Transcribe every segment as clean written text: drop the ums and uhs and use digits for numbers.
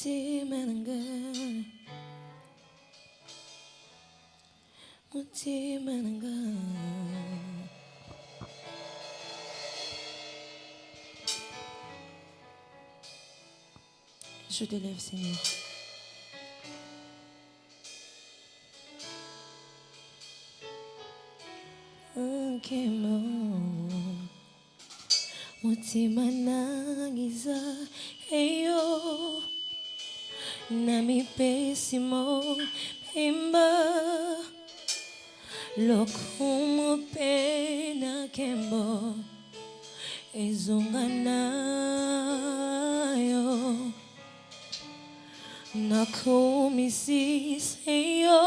Mutimanga, mutimanga. Je t'élève, Seigneur. Mutima nangiza eyo nami pesimo pimba lokumu pena kembo ezonganayo nakumisisiyo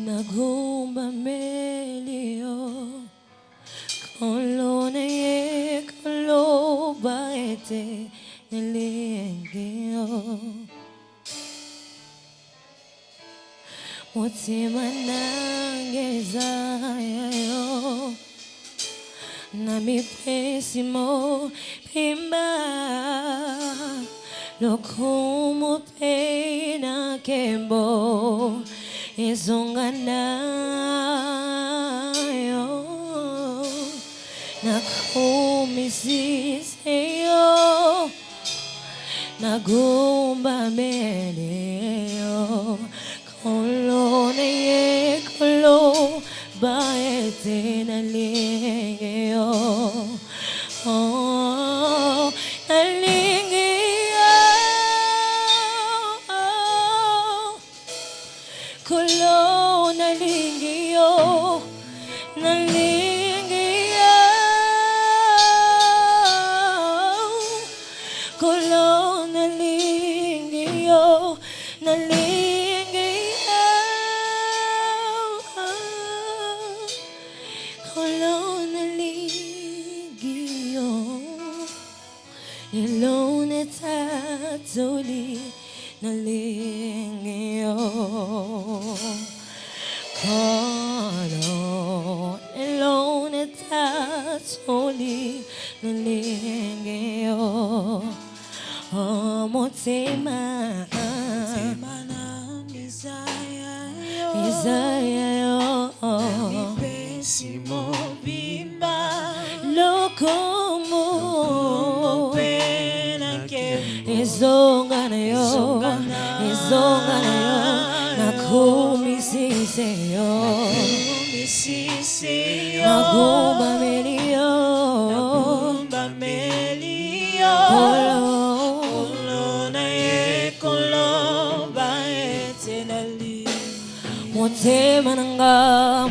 nagumba melio kolone ye koloba ete nelengeo mutima nangeza yayo nami pesimo pimba lokumu pena kembo ezonganayo nakumisisiyo nagumba meleo kolone ye koloba ete nalingeo nalingeo kolo nalingeo nalingeo kolo nalingeo nalingeo kolo nalingeo nilone tatoli nalingeo kolo nilone tatoli nalingeo mutima Isaiah pesimo bimba lokomo pena kembo izonganayo nakumisisiyo nagumba melio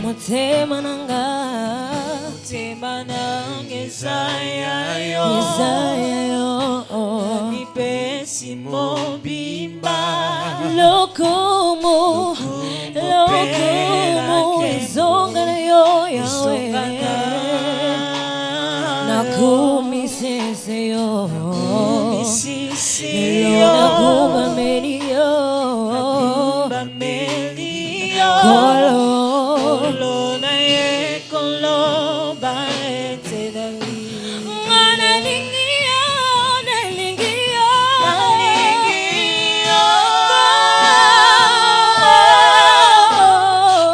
mutima nanga Isaiah nami pesimo bimba lokomo izonganayo Yahweh nakumisisiyo nagumba melio kolo na ye koloba ete dali nalingio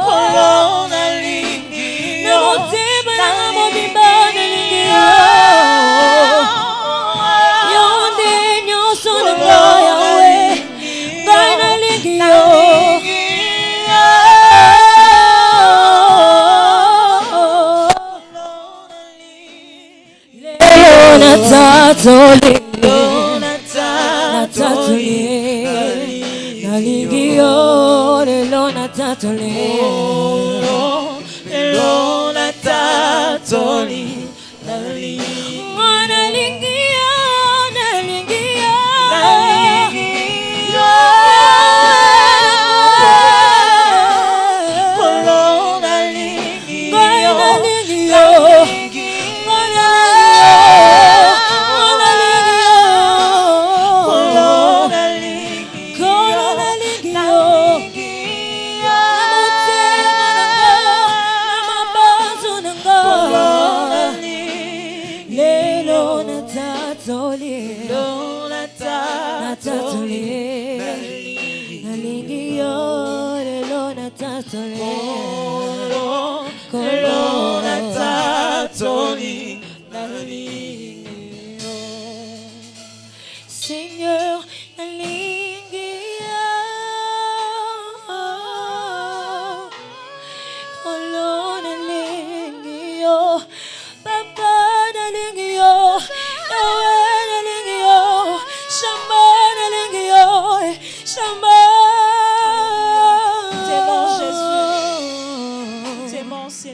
kolo nalingio mutima nanga mobimba nalingio yonde nyonso nanga Yahweh ngai nalingio natatoli nalingio lelo natatoli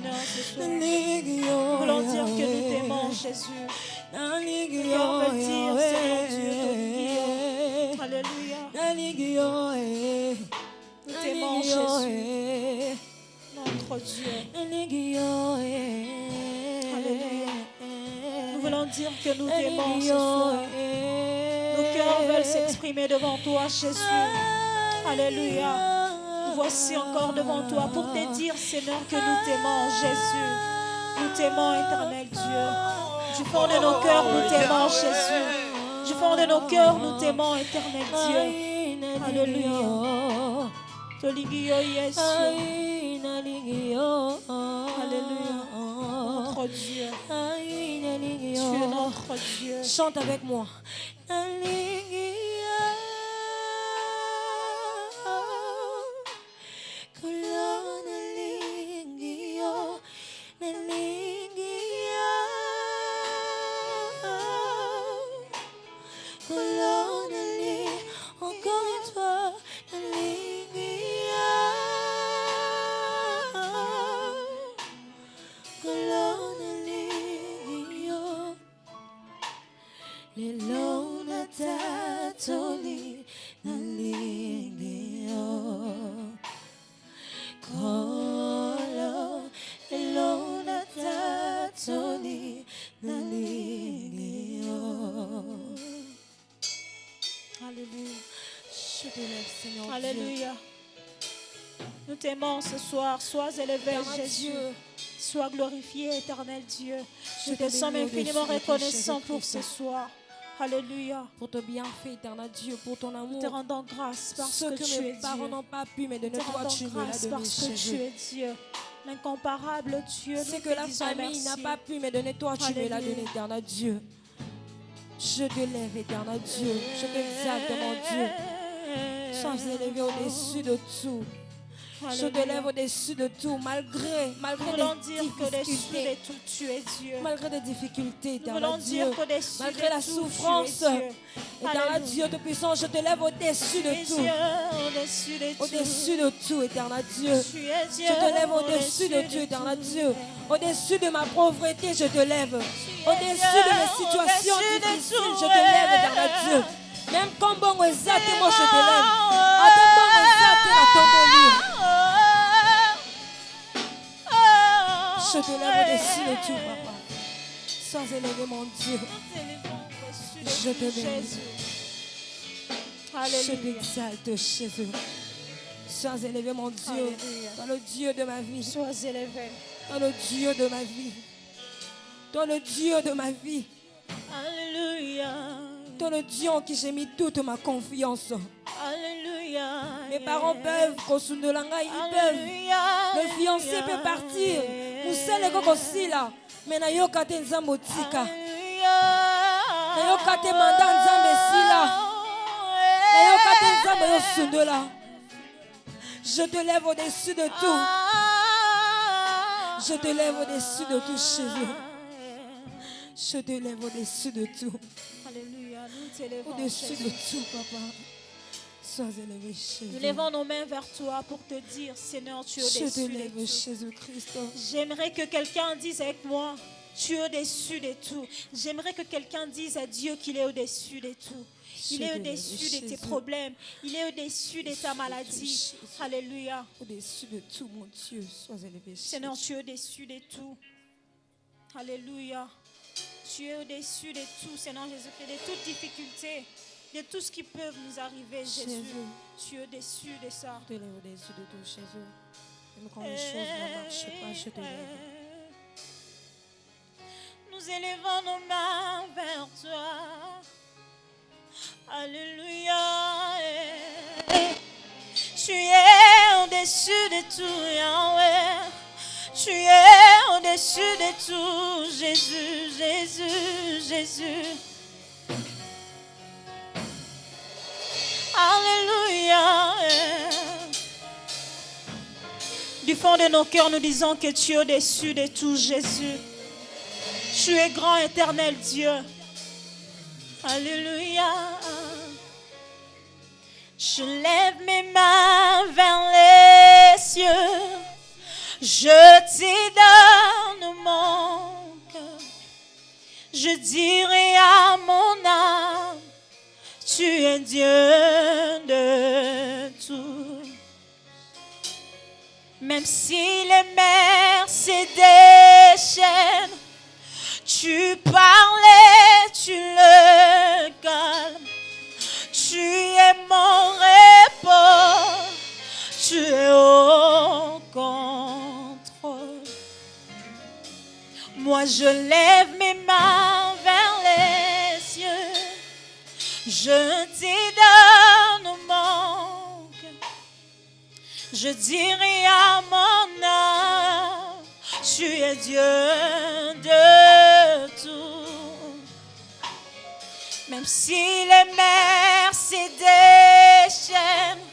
Seigneur, ce soir. Nous voulons dire que nous t'aimons, Jésus. Le cœur veut dire, Seigneur Dieu, Alléluia. Nous t'aimons, Jésus, notre Dieu. Alléluia. Nous voulons dire que nous t'aimons ce soir. Nos cœurs veulent s'exprimer devant toi, Jésus. Alléluia. Nous voici encore devant toi pour te dire, Seigneur, que nous t'aimons, Jésus. Nous t'aimons, éternel Dieu. Du fond de nos cœurs, nous t'aimons, Jésus. Du fond de nos cœurs, nous t'aimons, éternel Dieu. Alléluia. Toligio Yesu. Alléluia. Notre Dieu. Tu es notre Dieu. Chante avec moi. Encore une fois, Alléluia. Je t'élève, Seigneur Dieu. Alléluia. Nous t'aimons ce soir. Sois élevé, Éternel Jésus. Dieu. Sois glorifié, éternel Dieu. Je Nous te te sommes bénis infiniment au-dessus de tout, reconnaissants pour ce Jésus-Christ. soir. Alléluia. Pour ton bienfait, éternel Dieu, pour ton Nous te amour. rendons grâce parce Ce que que tu es mes parents Dieu. n'ont pas pu me Nous donner, te toi tu rendons me l'as grâce donné, parce que tu Jésus. es Dieu. L'incomparable Dieu. Ce Nous que te la disons famille merci. n'a pas pu me donner, toi tu me l'as Alléluia. donné, éternel Dieu. Je te lève, éternel Dieu. Je t'exalte, mon Dieu. Sois élevé au-dessus de tout. Je te lève au-dessus de tout, malgré Nous voulons des dire qu'au-dessus difficultés. de tout, tu es Dieu. Malgré des difficultés, Nous voulons éternel dire Dieu. qu'au-dessus Malgré la de tout, souffrance, tu es Dieu. éternel Alléluia. Dieu de puissance, je te lève au-dessus Tu es de tout. Dieu, au-dessus de tout. Au-dessus de tout, éternel Dieu. Tu es Dieu, Je te lève au-dessus de tout, éternel Dieu. Au-dessus de ma pauvreté, je te lève. Au-dessus de mes situations au-dessus de difficiles, tout, je te lève, éternel Dieu. Même quand bon exact, moi je te lève. À ton bon exact, à ton bon lieu. Je te lève au-dessus de tout, papa. Sois élevé, mon Dieu. Je te bénis. Je Alléluia. t'exalte, Jésus. Sois élevé, mon Dieu. Alléluia. Dans le Dieu de ma vie. Sois élevé. Dans le Dieu de ma vie. Dans le Dieu de ma vie. Alléluia. Dans le Dieu en qui j'ai mis toute ma confiance. Alléluia. Mes parents peuvent, Kosundolanga, ils peuvent. Le fiancé peut partir. Musele kokosi là. Mais na yo kate nzambo tika. Na yo kate manda nzambe sila. Na yo kate nzambo yo sundola. Je te lève au-dessus de tout. Je te lève au-dessus de tout, Jésus. Je te lève au-dessus de tout. Alléluia. Nous t'élevons, Au-dessus Jésus. de tout, papa. Sois élevé, Jésus. Nous levons nos mains vers toi pour te dire, Seigneur, tu es Je te au-dessus de lève, tout. Jésus-Christ. J'aimerais que quelqu'un dise avec moi, tu es au-dessus de tout. J'aimerais que quelqu'un dise à Dieu qu'il est au-dessus de tout. Il Je est te au-dessus lève, de tes Jésus. problèmes. Il est au-dessus de ta maladie. Jésus. Alléluia. Au-dessus de tout, mon Dieu, sois élevé, Seigneur, Jésus. tu es au-dessus de tout. Alléluia. Tu es au-dessus de tout, Seigneur Jésus-Christ, de toute difficulté, de tout ce qui peut nous arriver, Jésus. Jésus. Tu es au-dessus de ça. Je te lève au-dessus de tout, Jésus. Même quand les choses ne marchent pas, je te lève. Nous élevons nos mains vers toi. Alléluia. Tu es au-dessus de tout, Yahweh. Tu es au-dessus de tout, Jésus, Jésus, Jésus. Alléluia. Du fond de nos cœurs, nous disons que tu es au-dessus de tout, Jésus. Tu es grand, éternel Dieu. Alléluia. Je lève mes mains vers les cieux. Je t'y donne Je dirai à mon âme, tu es Dieu de tout. Même si les mers se déchaînent, tu parlais, tu le calmes. Tu es mon repos, tu es au contrôle. Moi je lève mes mains vers les cieux, je te donne mon cœur. Je dirai à mon âme, tu es Dieu de tout. Même si les mers se déchaînent,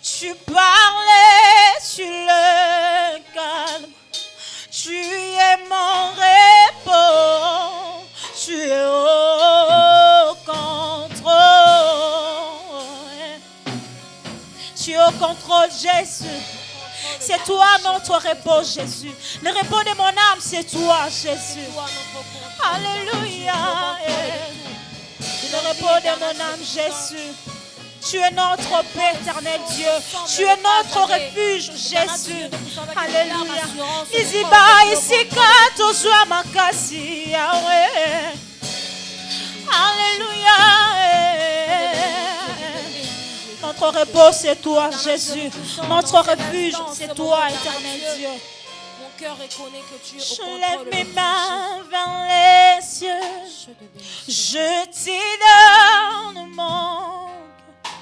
tu parlais, tu le calmes. Tu es mon repos, tu es au contrôle. Tu es au contrôle, Jésus. C'est toi notre repos, Jésus. Le repos de mon âme, c'est toi, Jésus. Alléluia. Le repos de mon âme, Jésus. Tu es notre Père éternel Dieu. Tu es notre refuge, Jésus. Alléluia. Iziba isika tozwa makasi Yahweh. Alléluia. Notre repos, c'est toi, Jésus. Notre refuge, c'est toi, éternel Dieu. Mon cœur reconnaît que tu es au Je contrôle. lève mes mains vers les cieux. Je te donne mon cœur.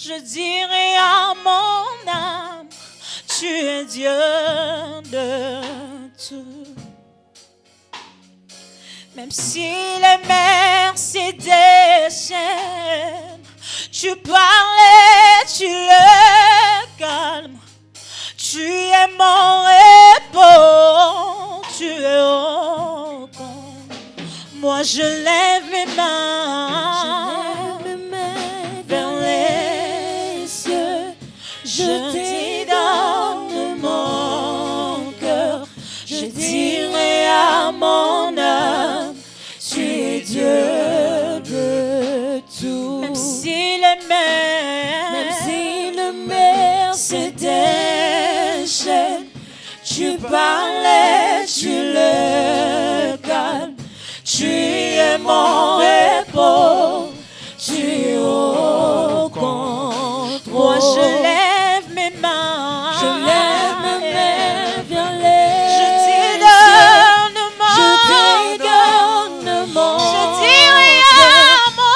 Je dirai à mon âme, tu es Dieu de tout. Même si les mers se déchaînent, tu parlais, tu le calmes. Tu es mon repos, tu es au compte. Moi je lève mes mains, vers les cieux. Je te donne mon cœur. Je dirai à mon âme, tu es Dieu de tout. Même si les mers se déchaînent, tu parlais, tu le calmes. Tu es mon repos, tu es au contrôle. Moi je lève mes mains, vers les cieux. Je te donne mon cœur. Je dirai à mon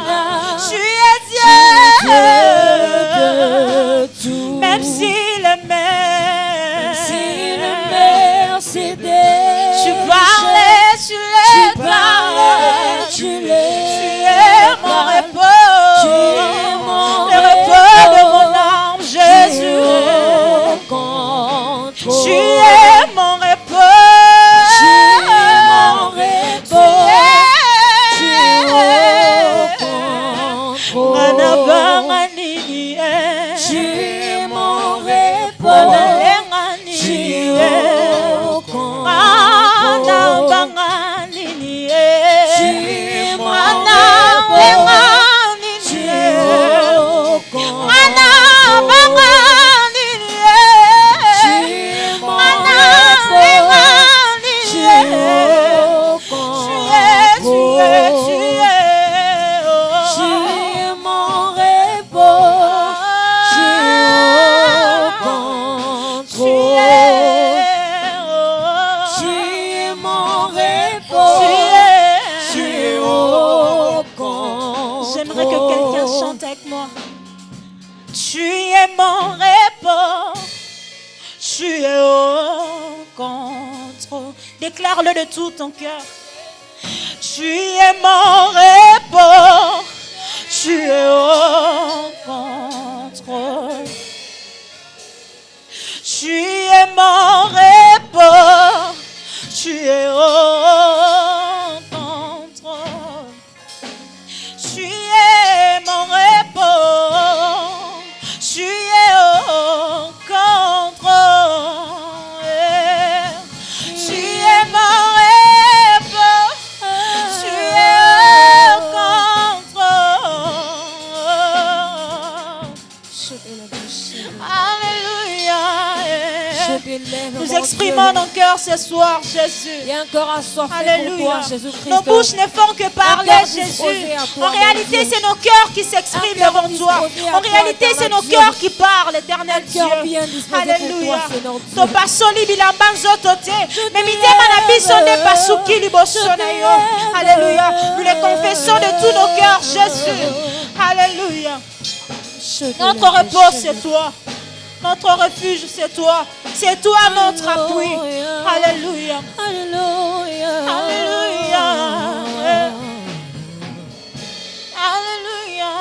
âme, tu es Dieu de tout. Même si les mers se déchaînent, tu parlais, tu le parlais. Tu es mon repos, le repos de mon âme, Jésus. Tu es mon repos, J'aimerais que quelqu'un chante avec moi. Tu es mon repos, tu es au contrôle. Déclare-le de tout ton cœur. Tu es mon repos, tu es au contrôle. Tu es mon repos, tu es au contrôle. Tu es mon repos, tu es au contrôle. Tu es mon Nous exprimons nos cœurs ce soir, Jésus. Il y a un cœur assoiffé pour Alléluia. toi, Jésus-Christ. Nos bouches ne font que parler, cœur Jésus. disposé à toi, En réalité, mon Dieu. c'est nos cœurs qui s'expriment Un cœur devant toi. disposé à En toi, réalité, c'est nos éternel Dieu. cœurs qui parlent, éternel Dieu. cœur bien disposé pour Alléluia. toi, Seigneur Dieu. Topasoli bilamba nzoto te. Mais mitema na biso nde pasuki liboso na yo. Alléluia. Nous les confessons de tous nos cœurs, Jésus. Alléluia. Notre repos, c'est toi. Notre refuge, c'est toi. C'est toi notre appui. Alléluia. Alléluia. Alléluia. Alléluia.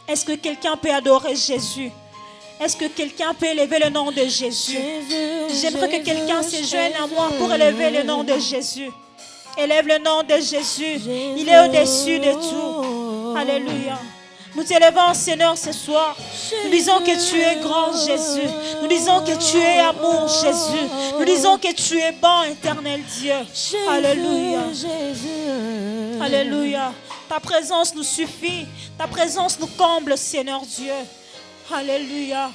Est-ce que quelqu'un peut adorer Jésus? Est-ce que quelqu'un peut élever le nom de Jésus? J'aimerais que quelqu'un se joigne à moi pour élever le nom de Jésus. Élève le nom de Jésus. Il est au-dessus de tout. Alléluia. Nous t'élevons, Seigneur, ce soir. Nous disons que tu es grand, Jésus. Nous disons que tu es amour, Jésus. Nous disons que tu es bon, éternel Dieu. Alléluia. Alléluia. Ta présence nous suffit. Ta présence nous comble, Seigneur Dieu. Alléluia.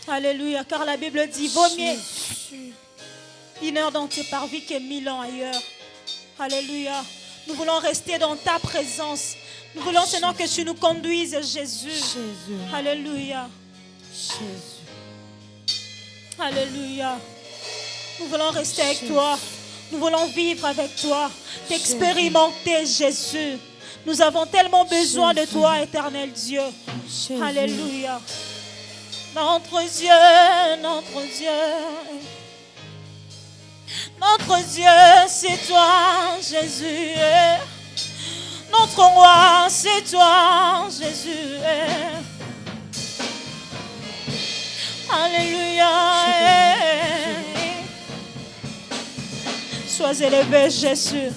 Alléluia. Car la Bible dit, vaut mieux une heure dans tes parvis que 1000 ans ailleurs. Alléluia. Nous voulons rester dans ta présence. Nous voulons, Seigneur, que tu nous conduises, Jésus. Alléluia. Jésus. Alléluia. Nous voulons rester avec toi. Nous voulons vivre avec toi. T'expérimenter, Jésus. Nous avons tellement besoin de toi, éternel Dieu. Alléluia. Notre Dieu, notre Dieu. Notre Dieu, c'est toi, Jésus. Notre roi, c'est toi, Jésus. Alléluia. Sois élevé, Jésus.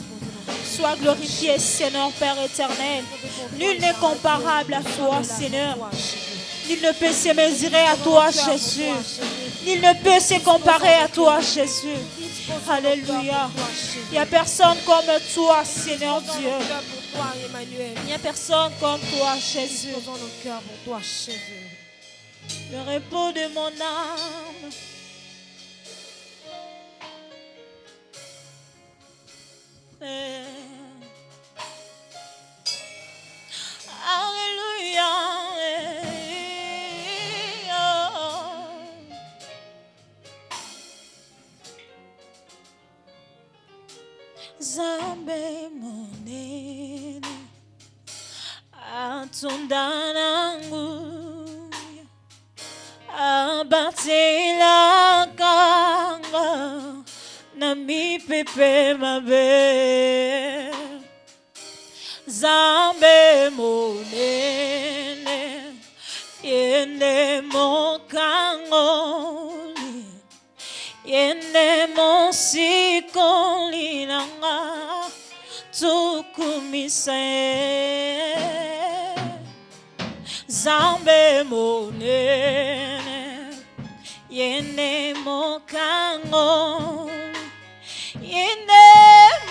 Sois glorifié, Seigneur, Père éternel. Nul n'est comparable à toi, Seigneur. Nul ne peut se mesurer à toi, Jésus. Nul ne peut se comparer à toi, Jésus. Alléluia. Il n'y a personne comme toi, Seigneur Dieu. Il n'y a personne comme toi, Jésus. Le repos de mon âme. Alléluia. Zambe monene atunda nangu abatela kanga na mipepe mabe. Zambe monene yende mokangoli yende mosikoli nanga tukumise. Zambe monene yende mokangoli yende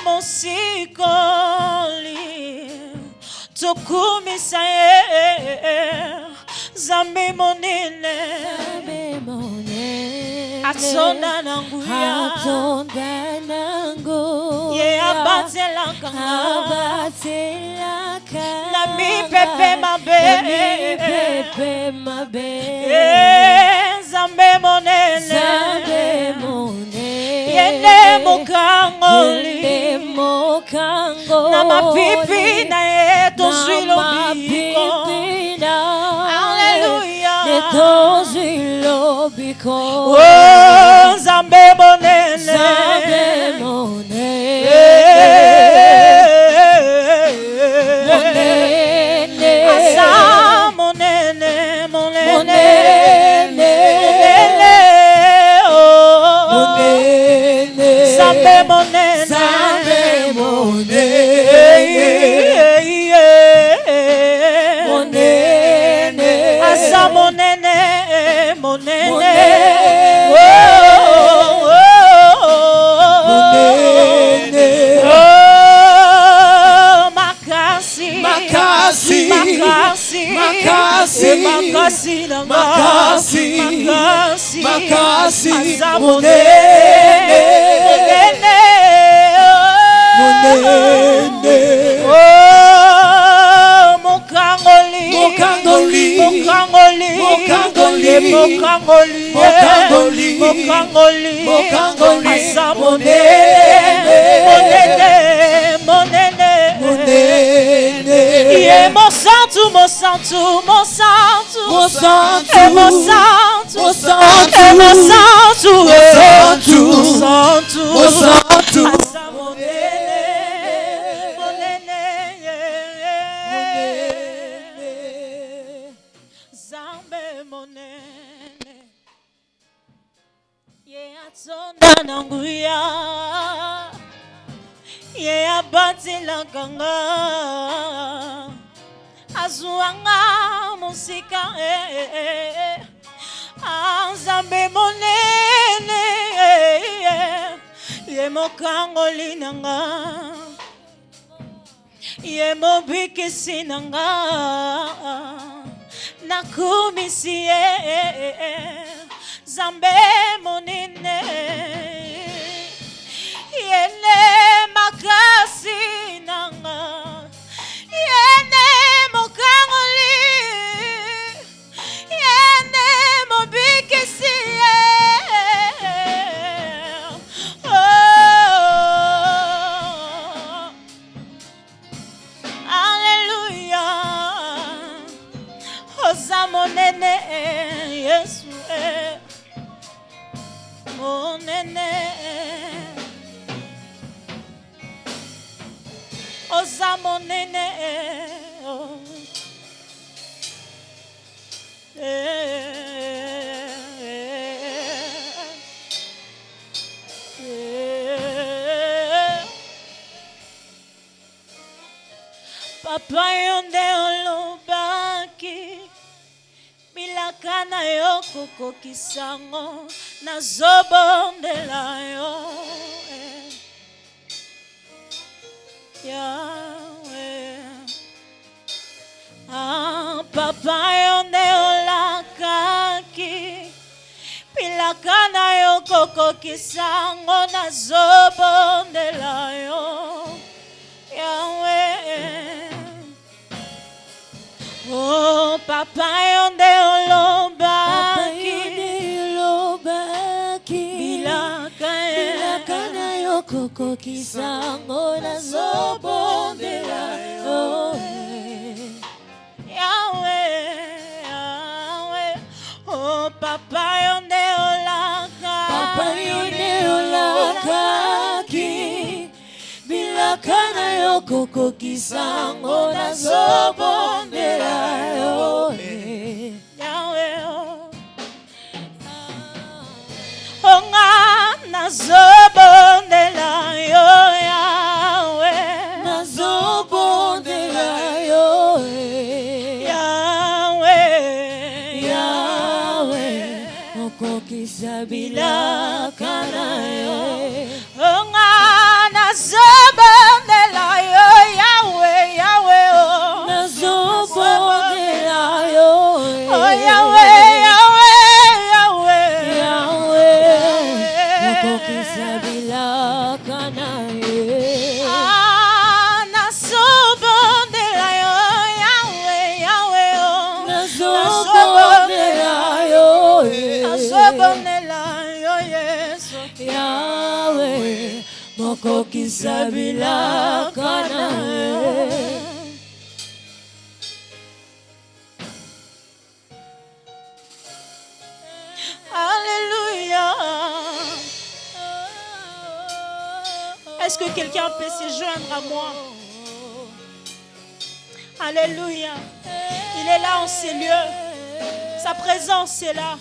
mosikoli tukumise. Zambe monene atonda nanguya ye abatela kanga na mi pepe mabe zambe monene yende mokangoli na mapipi na ye tozwilo biko. Oh, Zambe monene, asa monene, oh, Zambe monene, asa monene. Papa yonde olobaki bilaka na yo kokokisango nazobondela yo Yahweh. Papa yonde olakaki bilaka na yo kokokisango nazobondela yo Yahweh. Oh, Papa yonde olobaki bilaka na yo kokokisango nazobondela yo Yahweh, Yahweh. Oh, Papa yonde olakaki bilaka na yo kokokisango nazobondela yo Yahweh. Onga nazobondela yo Yahweh, nazobondela yo Yahweh, Yahweh. Okokisa bilaka na yo onga nazobondela yo Yahweh, Yahweh. Nazobondela yo oh Yahweh, Yahweh, Yahweh, Yahweh. Okokisa bilaka na yo nazobondela yo Yahweh, Yahweh. Nazobondela yo nazobondela yo Yesu Yahweh. Mokokisa bilaka na yo. Alléluia. Est-ce que quelqu'un peut se joindre à moi? Alléluia. Il est là en ces lieux. Sa présence est là.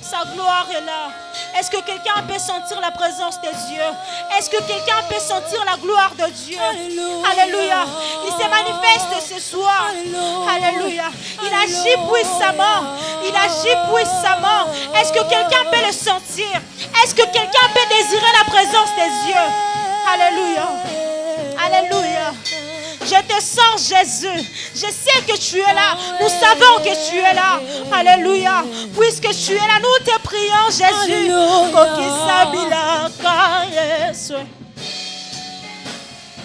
Sa gloire est là. Est-ce que quelqu'un peut sentir la présence de Dieu? Est-ce que quelqu'un peut sentir la gloire de Dieu? Alléluia. Il se manifeste ce soir. Alléluia. Il agit puissamment. Il agit puissamment. Est-ce que quelqu'un peut le sentir? Est-ce que quelqu'un peut désirer la présence de Dieu? Alléluia. Alléluia. Je te sens, Jésus. Je sais que tu es là. Nous savons que tu es là. Alléluia. Puisque tu es là, nous te prions, Jésus.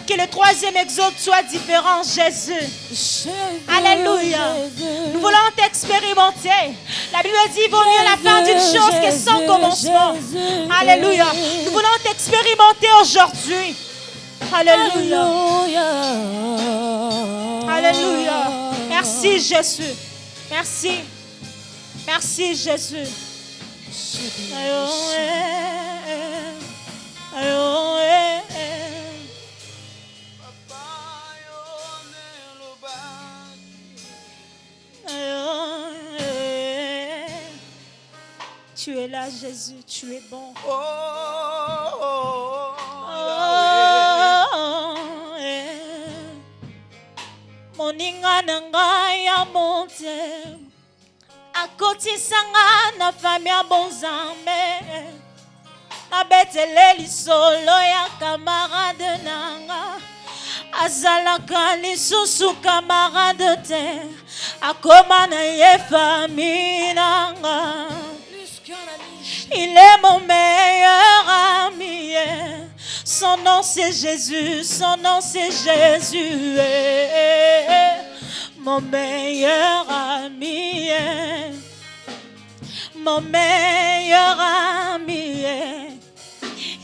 Que le troisième exode soit différent, Jésus. Alléluia. Nous voulons t'expérimenter. La Bible dit, vaut mieux la fin d'une chose que son commencement. Alléluia. Nous voulons t'expérimenter aujourd'hui. Alléluia. Alléluia. Merci, Jésus. Merci. Merci, Jésus. Tu es là, Jésus, tu es bon. Moninga nanga ya monte, akotisanga na fami ya bonzambe, abetele lisolo ya camarade nanga, azalaka lisusu camarade te, akoma na ye fami nanga. Il est mon meilleur ami. Son nom c'est Jésus, son nom c'est Jésus. Mon meilleur ami. Mon meilleur ami.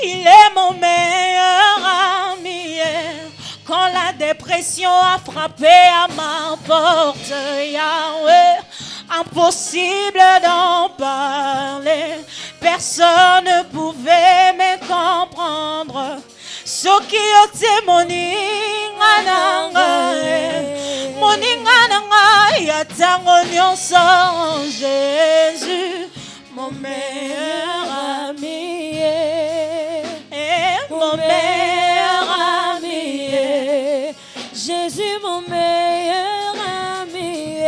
Il est mon meilleur ami. Quand la dépression a frappé à ma porte, Yahweh, impossible d'en parler. Personne ne pouvait me comprendre. Ce qui était mon ingananga, yatango nyonso, Jésus, mon meilleur ami, mon meilleur ami, Jésus, mon meilleur ami.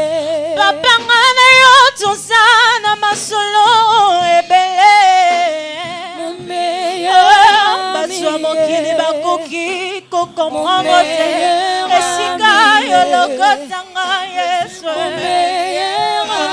Papa ngana yo tozana masolo ebele. Mon meilleur ami. Baswa mokili bakoki ko comprendre te. Esika yo lokotanga Yesu. Mon meilleur ami.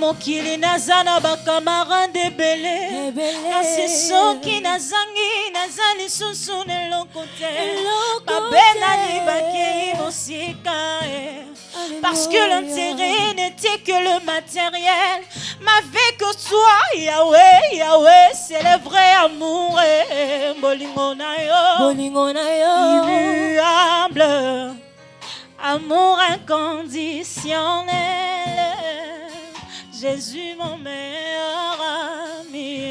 Mokili nazana bakamarade bele nasisoki nazangi nazali susu nelokote babenani bakei mosika parce que l'intérêt n'était que le matériel mais que toi Yahweh Yahweh c'est le vrai amour bolingo na yo immuable amour inconditionnel. Jésus, mon meilleur ami.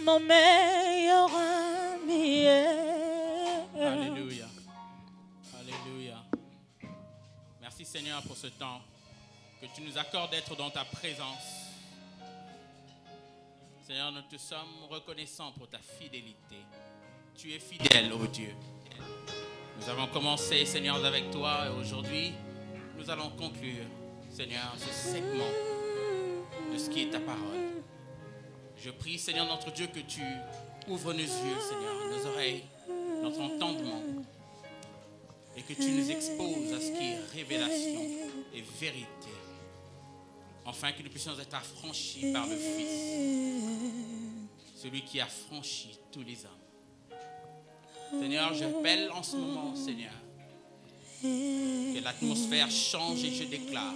Mon meilleur ami. Alléluia. Alléluia. Merci Seigneur pour ce temps que tu nous accordes d'être dans ta présence. Seigneur, nous te sommes reconnaissants pour ta fidélité. Tu es fidèle, ô Dieu. Nous avons commencé, Seigneur, avec toi et aujourd'hui, nous allons conclure, Seigneur, ce segment de ce qui est ta parole. Je prie, Seigneur, notre Dieu, que tu ouvres nos yeux, Seigneur, nos oreilles, notre entendement, et que tu nous exposes à ce qui est révélation et vérité, afin que nous puissions être affranchis par le Fils, celui qui a franchi tous les hommes. Seigneur, j'appelle en ce moment, Seigneur, que l'atmosphère change et je déclare.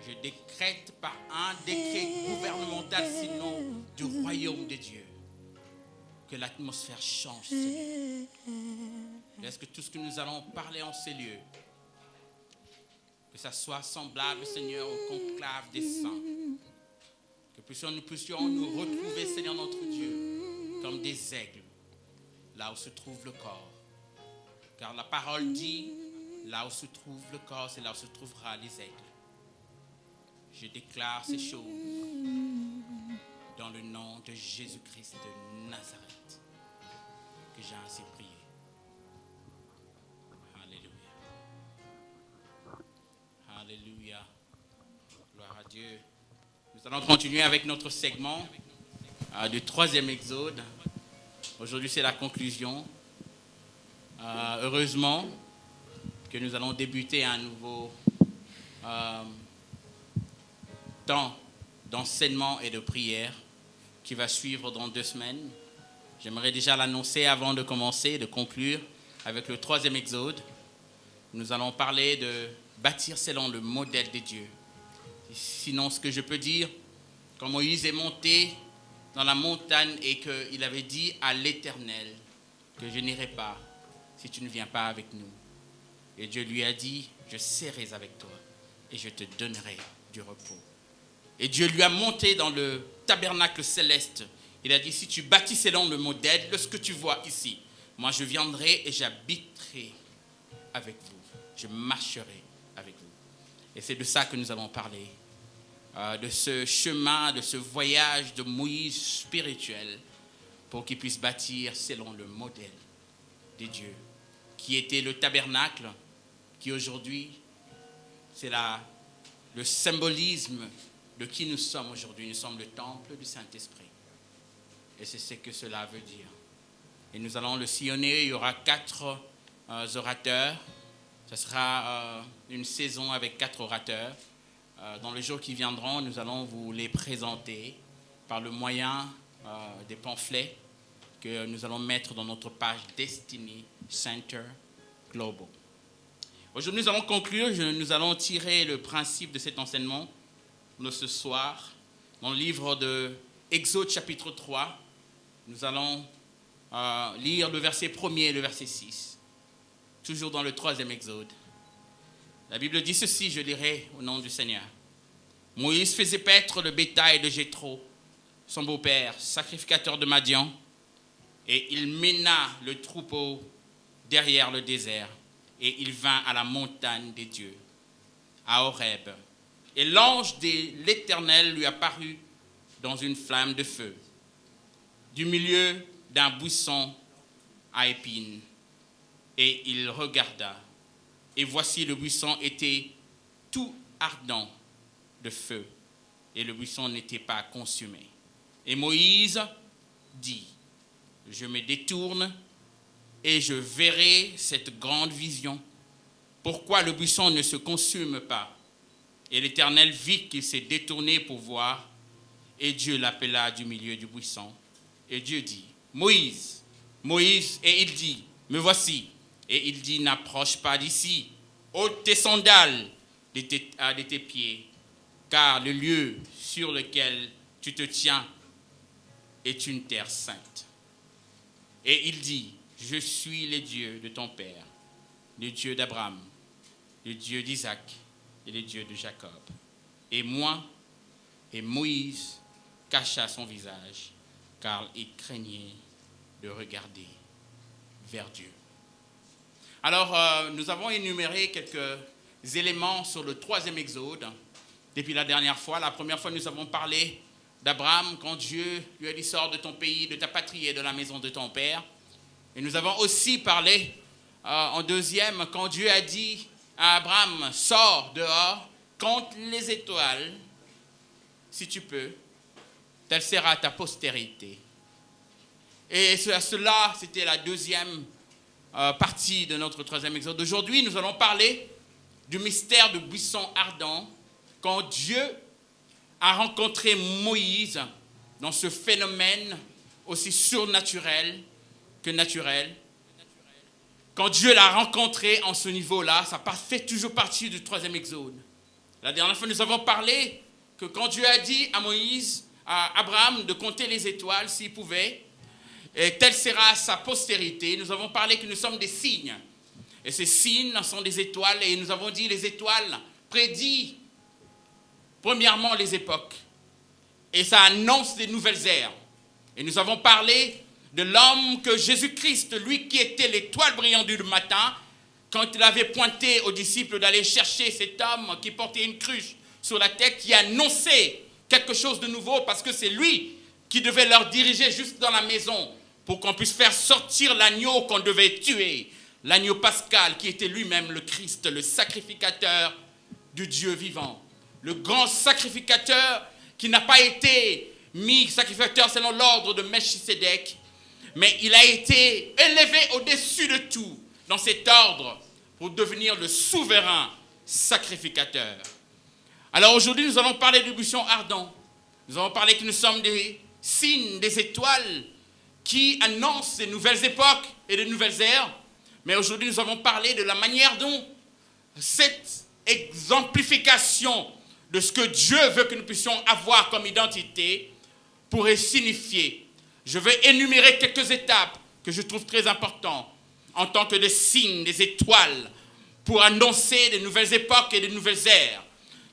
Je décrète par un décret gouvernemental, sinon du royaume de Dieu, que l'atmosphère change, Seigneur. Est-ce que tout ce que nous allons parler en ces lieux, que ça soit semblable, Seigneur, au conclave des saints, que nous puissions nous retrouver, Seigneur notre Dieu, comme des aigles, là où se trouve le corps. Car la parole dit, là où se trouve le corps, c'est là où se trouvera les aigles. Je déclare ces choses dans le nom de Jésus-Christ de Nazareth, que j'ai ainsi prié. Alléluia. Alléluia. Gloire à Dieu. Nous allons continuer avec notre segment du 3e Exode. Aujourd'hui, c'est la conclusion. Heureusement que nous allons débuter un nouveau temps d'enseignement et de prière qui va suivre dans 2 semaines. J'aimerais déjà l'annoncer avant de commencer, de conclure avec le 3e Exode. Nous allons parler de bâtir selon le modèle de Dieu. Sinon, ce que je peux dire, quand Moïse est monté dans la montagne et qu'il avait dit à l'Éternel que je n'irai pas si tu ne viens pas avec nous. Et Dieu lui a dit, je serai avec toi et je te donnerai du repos. Et Dieu lui a monté dans le tabernacle céleste. Il a dit, si tu bâtis selon le modèle de ce que tu vois ici, moi je viendrai et j'habiterai avec vous. Je marcherai avec vous. Et c'est de ça que nous allons parler. De ce chemin, de ce voyage de Moïse spirituel pour qu'il puisse bâtir selon le modèle de Dieu, qui était le tabernacle, qui aujourd'hui, c'est le symbolisme de qui nous sommes aujourd'hui. Nous sommes le temple du Saint-Esprit. Et c'est ce que cela veut dire. Et nous allons le sillonner. Il y aura 4 orateurs. Ce sera une saison avec 4 orateurs. Dans les jours qui viendront, nous allons vous les présenter par le moyen des pamphlets que nous allons mettre dans notre page Destiny Center Global. Aujourd'hui, nous allons conclure. Nous allons tirer le principe de cet enseignement de ce soir, dans le livre de Exode chapitre 3, nous allons lire le verset 1er et le verset 6, toujours dans le 3e Exode. La Bible dit ceci, je lirai au nom du Seigneur. Moïse faisait paître le bétail de Jéthro, son beau-père, sacrificateur de Madian, et il mena le troupeau derrière le désert, et il vint à la montagne des dieux, à Horeb. Et l'ange de l'Éternel lui apparut dans une flamme de feu, du milieu d'un buisson à épines. Et il regarda, et voici le buisson était tout ardent de feu, et le buisson n'était pas consumé. Et Moïse dit, je me détourne, et je verrai cette grande vision. Pourquoi le buisson ne se consume pas? Et l'Éternel vit qu'il s'est détourné pour voir, et Dieu l'appela du milieu du buisson. Et Dieu dit, Moïse, Moïse, et il dit, me voici. Et il dit, n'approche pas d'ici, ôte tes sandales de tes pieds, car le lieu sur lequel tu te tiens est une terre sainte. Et il dit, je suis le Dieu de ton père, le Dieu d'Abraham, le Dieu d'Isaac, et le Dieu de Jacob. Et Moïse cacha son visage, car il craignait de regarder vers Dieu. Alors, nous avons énuméré quelques éléments sur le 3e Exode. Depuis la dernière fois, la première fois, nous avons parlé d'Abraham quand Dieu lui a dit, sors de ton pays, de ta patrie et de la maison de ton père. Et nous avons aussi parlé en 2e, quand Dieu a dit à Abraham, sors dehors, compte les étoiles, si tu peux, telle sera ta postérité. Et cela, c'était la 2e partie de notre 3e Exode. Aujourd'hui, nous allons parler du mystère du buisson ardent, quand Dieu a rencontré Moïse dans ce phénomène aussi surnaturel que naturel, quand Dieu l'a rencontré en ce niveau-là, ça fait toujours partie du 3e exode. La dernière fois, nous avons parlé que quand Dieu a dit à Moïse, à Abraham, de compter les étoiles s'il pouvait, et telle sera sa postérité, nous avons parlé que nous sommes des signes. Et ces signes sont des étoiles, et nous avons dit les étoiles prédit premièrement les époques. Et ça annonce des nouvelles ères. Et nous avons parlé de l'homme que Jésus-Christ, lui qui était l'étoile brillante du matin, quand il avait pointé aux disciples d'aller chercher cet homme qui portait une cruche sur la tête, qui annonçait quelque chose de nouveau, parce que c'est lui qui devait leur diriger juste dans la maison pour qu'on puisse faire sortir l'agneau qu'on devait tuer, l'agneau pascal qui était lui-même le Christ, le sacrificateur du Dieu vivant, le grand sacrificateur qui n'a pas été mis sacrificateur selon l'ordre de Melchisédek, mais il a été élevé au-dessus de tout dans cet ordre pour devenir le souverain sacrificateur. Alors aujourd'hui, nous allons parler du buisson ardent. Nous allons parler que nous sommes des signes, des étoiles qui annoncent de nouvelles époques et de nouvelles ères. Mais aujourd'hui, nous allons parler de la manière dont cette exemplification de ce que Dieu veut que nous puissions avoir comme identité pourrait signifier. Je vais énumérer quelques étapes que je trouve très importantes en tant que des signes, des étoiles, pour annoncer de nouvelles époques et de nouvelles ères.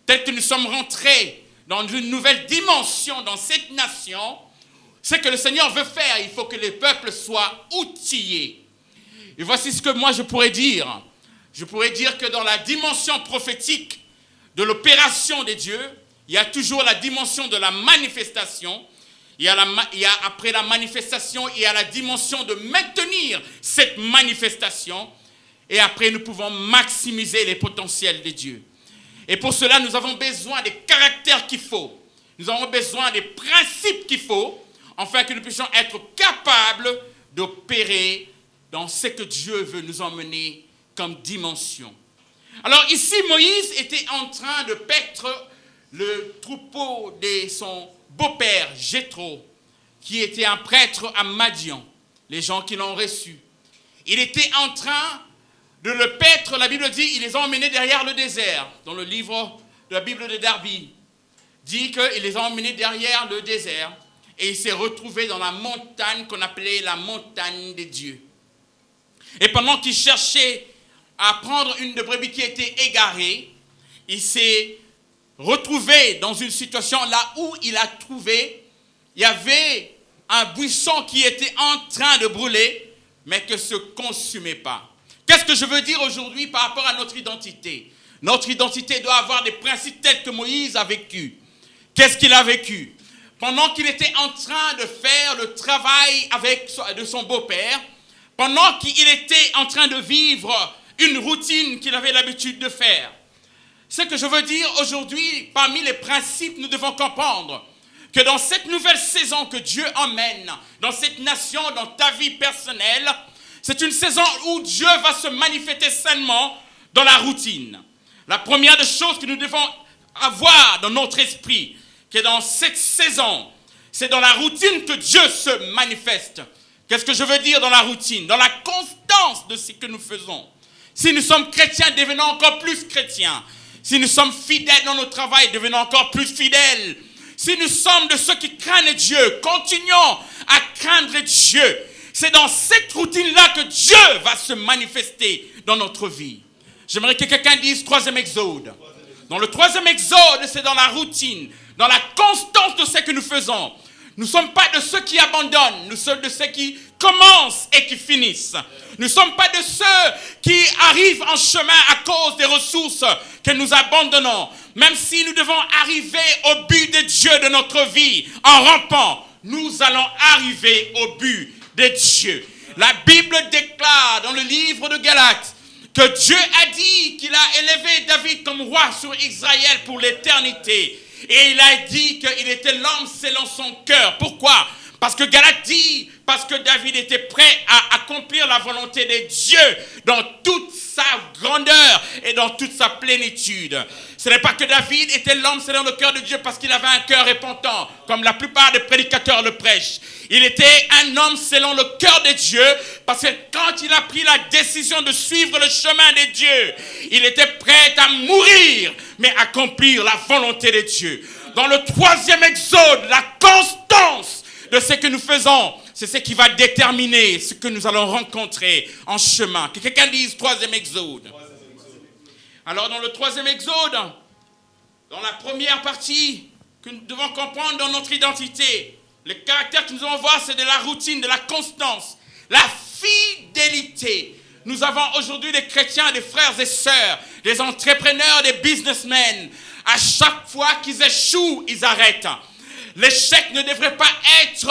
Tel que nous sommes rentrés dans une nouvelle dimension dans cette nation, ce que le Seigneur veut faire, il faut que les peuples soient outillés. Et voici ce que moi je pourrais dire. Je pourrais dire que dans la dimension prophétique de l'opération des dieux, il y a toujours la dimension de la manifestation. Il y a après la manifestation, il y a la dimension de maintenir cette manifestation. Et après, nous pouvons maximiser les potentiels des dieux. Et pour cela, nous avons besoin des caractères qu'il faut. Nous avons besoin des principes qu'il faut, afin que nous puissions être capables d'opérer dans ce que Dieu veut nous emmener comme dimension. Alors ici, Moïse était en train de paître le troupeau de son beau-père, Jéthro, qui était un prêtre à Madian, les gens qui l'ont reçu. Il était en train de le paître, la Bible dit, ils les ont emmenés derrière le désert. Dans le livre de la Bible de Darby, dit qu'ils les ont emmenés derrière le désert et il s'est retrouvé dans la montagne qu'on appelait la montagne des dieux. Et pendant qu'il cherchait à prendre une de brebis qui était égarée, il s'est retrouvé dans une situation là où il a trouvé, il y avait un buisson qui était en train de brûler, mais que ne se consumait pas. Qu'est-ce que je veux dire aujourd'hui par rapport à notre identité? Notre identité doit avoir des principes tels que Moïse a vécu. Qu'est-ce qu'il a vécu? Pendant qu'il était en train de faire le travail de son beau-père, pendant qu'il était en train de vivre une routine qu'il avait l'habitude de faire. Ce que je veux dire aujourd'hui, parmi les principes, nous devons comprendre que dans cette nouvelle saison que Dieu emmène, dans cette nation, dans ta vie personnelle, c'est une saison où Dieu va se manifester seulement dans la routine. La première des choses que nous devons avoir dans notre esprit, que dans cette saison, c'est dans la routine que Dieu se manifeste. Qu'est-ce que je veux dire dans la routine? Dans la constance de ce que nous faisons. Si nous sommes chrétiens, devenons encore plus chrétiens. Si nous sommes fidèles dans notre travail, devenons encore plus fidèles. Si nous sommes de ceux qui craignent Dieu, continuons à craindre Dieu. C'est dans cette routine-là que Dieu va se manifester dans notre vie. J'aimerais que quelqu'un dise 3e exode. Dans le 3e exode, c'est dans la routine, dans la constance de ce que nous faisons. Nous ne sommes pas de ceux qui abandonnent, nous sommes de ceux qui commencent et qui finissent. Nous ne sommes pas de ceux qui arrivent en chemin à cause des ressources que nous abandonnons. Même si nous devons arriver au but de Dieu de notre vie en rampant, nous allons arriver au but de Dieu. La Bible déclare dans le livre de Galates que Dieu a dit qu'il a élevé David comme roi sur Israël pour l'éternité. Et il a dit qu'il était l'homme selon son cœur. Pourquoi? Parce que Galates dit, parce que David était prêt à accomplir la volonté de Dieu dans toute sa grandeur et dans toute sa plénitude. Ce n'est pas que David était l'homme selon le cœur de Dieu parce qu'il avait un cœur repentant, comme la plupart des prédicateurs le prêchent. Il était un homme selon le cœur de Dieu parce que quand il a pris la décision de suivre le chemin de Dieu, il était prêt à mourir, mais accomplir la volonté de Dieu. Dans le 3e exode, la constance de ce que nous faisons, c'est ce qui va déterminer ce que nous allons rencontrer en chemin. Que quelqu'un dise 3e exode. Alors dans le 3e exode, dans la première partie que nous devons comprendre dans notre identité, le caractère que nous allons voir, c'est de la routine, de la constance, la fidélité. Nous avons aujourd'hui des chrétiens, des frères et sœurs, des entrepreneurs, des businessmen. À chaque fois qu'ils échouent, ils arrêtent. L'échec ne devrait pas être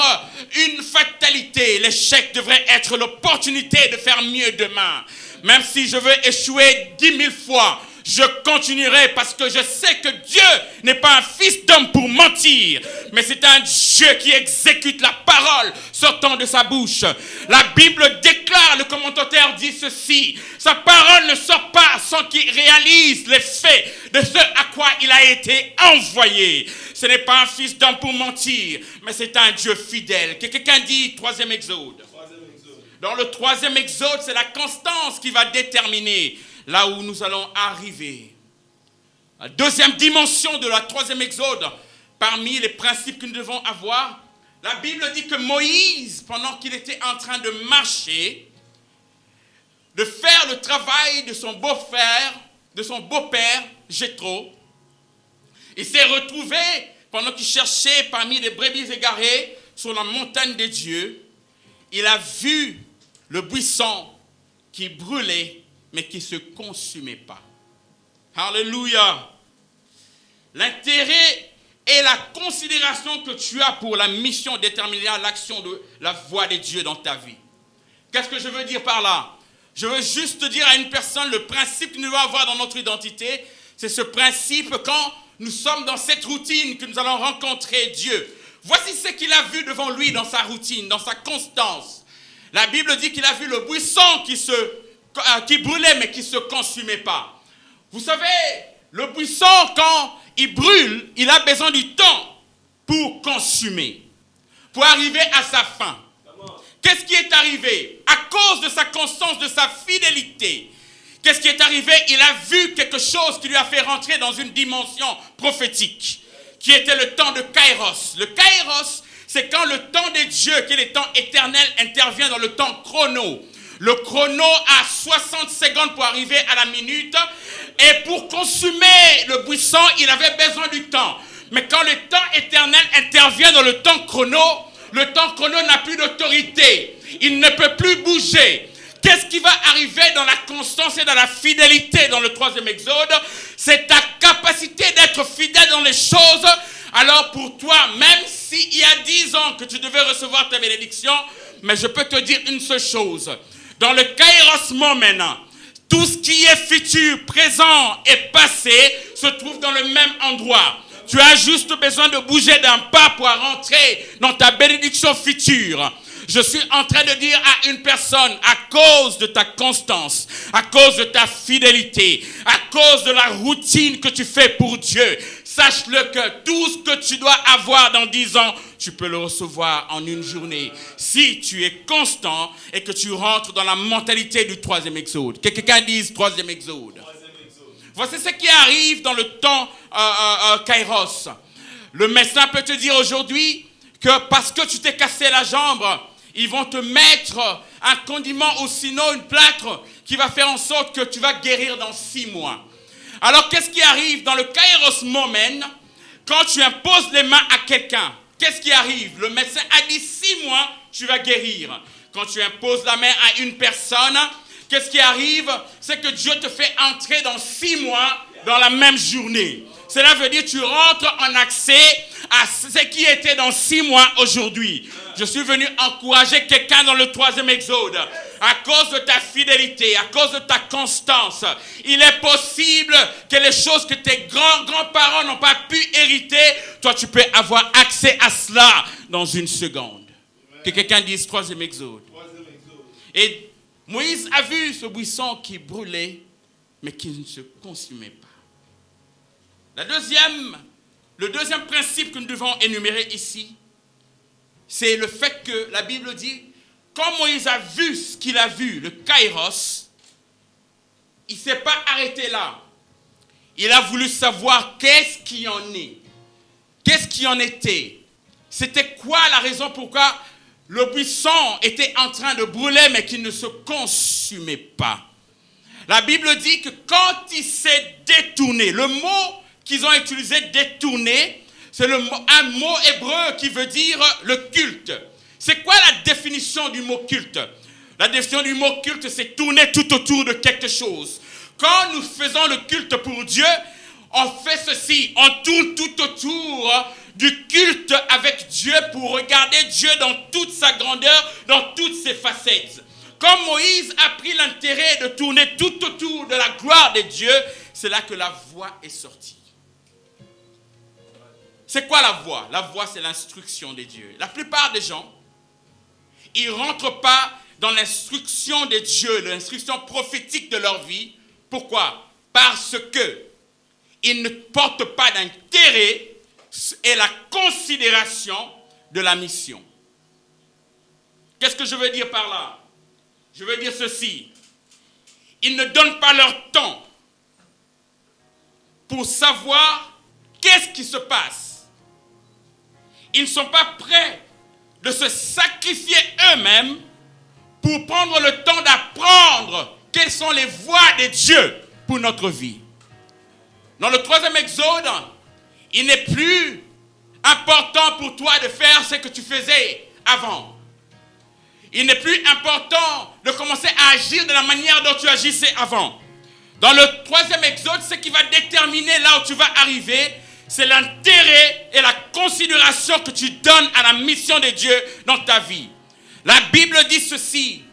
une fatalité. L'échec devrait être l'opportunité de faire mieux demain. Même si je veux échouer 10 000 fois, je continuerai parce que je sais que Dieu n'est pas un fils d'homme pour mentir, mais c'est un Dieu qui exécute la parole sortant de sa bouche. La Bible déclare, le commentateur dit ceci: sa parole ne sort pas sans qu'il réalise les faits de ce à quoi il a été envoyé. Ce n'est pas un fils d'homme pour mentir, mais c'est un Dieu fidèle. Que quelqu'un dit 3e exode. Dans le 3e exode, c'est la constance qui va déterminer là où nous allons arriver. La deuxième dimension de la 3e exode, parmi les principes que nous devons avoir, la Bible dit que Moïse, pendant qu'il était en train de marcher, de faire le travail de son beau-frère, de son beau-père, Jéthro, il s'est retrouvé, pendant qu'il cherchait parmi les brebis égarées sur la montagne de Dieu, il a vu le buisson qui brûlait, mais qui ne se consumait pas. Alléluia. L'intérêt et la considération que tu as pour la mission déterminera l'action de la voix de Dieu dans ta vie. Qu'est-ce que je veux dire par là? Je veux juste dire à une personne, le principe que nous devons avoir dans notre identité, c'est ce principe quand nous sommes dans cette routine que nous allons rencontrer Dieu. Voici ce qu'il a vu devant lui dans sa routine, dans sa constance. La Bible dit qu'il a vu le buisson qui brûlait mais qui ne se consumait pas. Vous savez, le buisson, quand il brûle, il a besoin du temps pour consumer, pour arriver à sa fin. Qu'est-ce qui est arrivé? À cause de sa constance, de sa fidélité, qu'est-ce qui est arrivé? Il a vu quelque chose qui lui a fait rentrer dans une dimension prophétique, qui était le temps de Kairos. Le Kairos, c'est quand le temps de Dieu, qui est le temps éternel, intervient dans le temps chrono. Le chrono a 60 secondes pour arriver à la minute. Et pour consumer le buisson, il avait besoin du temps. Mais quand le temps éternel intervient dans le temps chrono n'a plus d'autorité. Il ne peut plus bouger. Qu'est-ce qui va arriver dans la constance et dans la fidélité dans le 3e exode? C'est ta capacité d'être fidèle dans les choses. Alors pour toi, même s'il y a 10 ans que tu devais recevoir ta bénédiction, mais je peux te dire une seule chose. Dans le Kairos moment, tout ce qui est futur, présent et passé se trouve dans le même endroit. Tu as juste besoin de bouger d'un pas pour rentrer dans ta bénédiction future. Je suis en train de dire à une personne, à cause de ta constance, à cause de ta fidélité, à cause de la routine que tu fais pour Dieu, sache-le que tout ce que tu dois avoir dans 10 ans, tu peux le recevoir en une journée. Si tu es constant et que tu rentres dans la mentalité du 3e exode. Que quelqu'un dise 3e exode. Voici ce qui arrive dans le temps Kairos. Le médecin peut te dire aujourd'hui que parce que tu t'es cassé la jambe, ils vont te mettre un condiment ou sinon une plâtre qui va faire en sorte que tu vas guérir dans 6 mois. Alors qu'est-ce qui arrive dans le Kairos moment, quand tu imposes les mains à quelqu'un? Qu'est-ce qui arrive? Le médecin a dit 6 mois, tu vas guérir. Quand tu imposes la main à une personne, qu'est-ce qui arrive? C'est que Dieu te fait entrer dans 6 mois dans la même journée. Cela veut dire que tu rentres en accès à ce qui était dans 6 mois aujourd'hui. Je suis venu encourager quelqu'un dans le 3e exode. À cause de ta fidélité, à cause de ta constance, il est possible que les choses que tes grands-parents n'ont pas pu hériter, toi tu peux avoir accès à cela dans une seconde. Que quelqu'un dise 3e exode. Et Moïse a vu ce buisson qui brûlait, mais qui ne se consumait pas. Le deuxième principe que nous devons énumérer ici, c'est le fait que la Bible dit, quand Moïse a vu ce qu'il a vu, le kairos, il ne s'est pas arrêté là. Il a voulu savoir qu'est-ce qui en est. Qu'est-ce qui en était? C'était quoi la raison pourquoi le buisson était en train de brûler mais qui ne se consumait pas? La Bible dit que quand il s'est détourné, le mot qu'ils ont utilisé détourné, c'est un mot hébreu qui veut dire le culte. C'est quoi la définition du mot culte? La définition du mot culte, c'est tourner tout autour de quelque chose. Quand nous faisons le culte pour Dieu, on fait ceci, on tourne tout autour du culte avec Dieu pour regarder Dieu dans toute sa grandeur, dans toutes ses facettes. Comme Moïse a pris l'intérêt de tourner tout autour de la gloire de Dieu, c'est là que la voix est sortie. C'est quoi la voix? La voix, c'est l'instruction de Dieu. La plupart des gens, ils ne rentrent pas dans l'instruction de Dieu, l'instruction prophétique de leur vie. Pourquoi? Parce qu'ils ne portent pas d'intérêt et la considération de la mission. Qu'est-ce que je veux dire par là? Je veux dire ceci. Ils ne donnent pas leur temps pour savoir qu'est-ce qui se passe. Ils ne sont pas prêts de se sacrifier eux-mêmes pour prendre le temps d'apprendre quelles sont les voies de Dieu pour notre vie. Dans le 3e Exode, il n'est plus important pour toi de faire ce que tu faisais avant. Il n'est plus important de commencer à agir de la manière dont tu agissais avant. Dans le 3e Exode, ce qui va déterminer là où tu vas arriver, c'est l'intérêt et la considération que tu donnes à la mission de Dieu dans ta vie. La Bible dit ceci,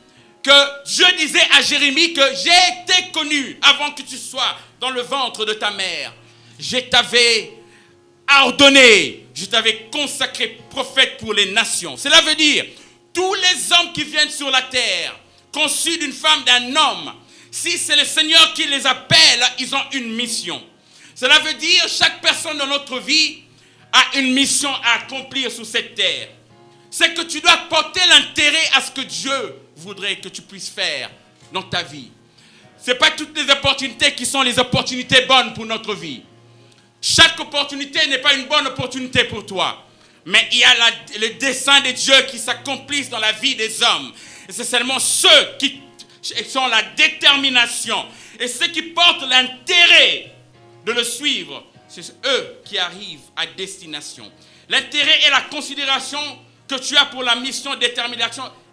que Dieu disait à Jérémie que j'ai été connu avant que tu sois dans le ventre de ta mère. Je t'avais ordonné, je t'avais consacré prophète pour les nations. Cela veut dire, tous les hommes qui viennent sur la terre, conçus d'une femme, d'un homme, si c'est le Seigneur qui les appelle, ils ont une mission. Cela veut dire chaque personne dans notre vie a une mission à accomplir sur cette terre. C'est que tu dois porter l'intérêt à ce que Dieu voudrait que tu puisses faire dans ta vie. Ce n'est pas toutes les opportunités qui sont les opportunités bonnes pour notre vie. Chaque opportunité n'est pas une bonne opportunité pour toi. Mais il y a le dessein de Dieu qui s'accomplissent dans la vie des hommes. Et c'est seulement ceux qui sont la détermination et ceux qui portent l'intérêt de le suivre, c'est eux qui arrivent à destination. L'intérêt et la considération que tu as pour la mission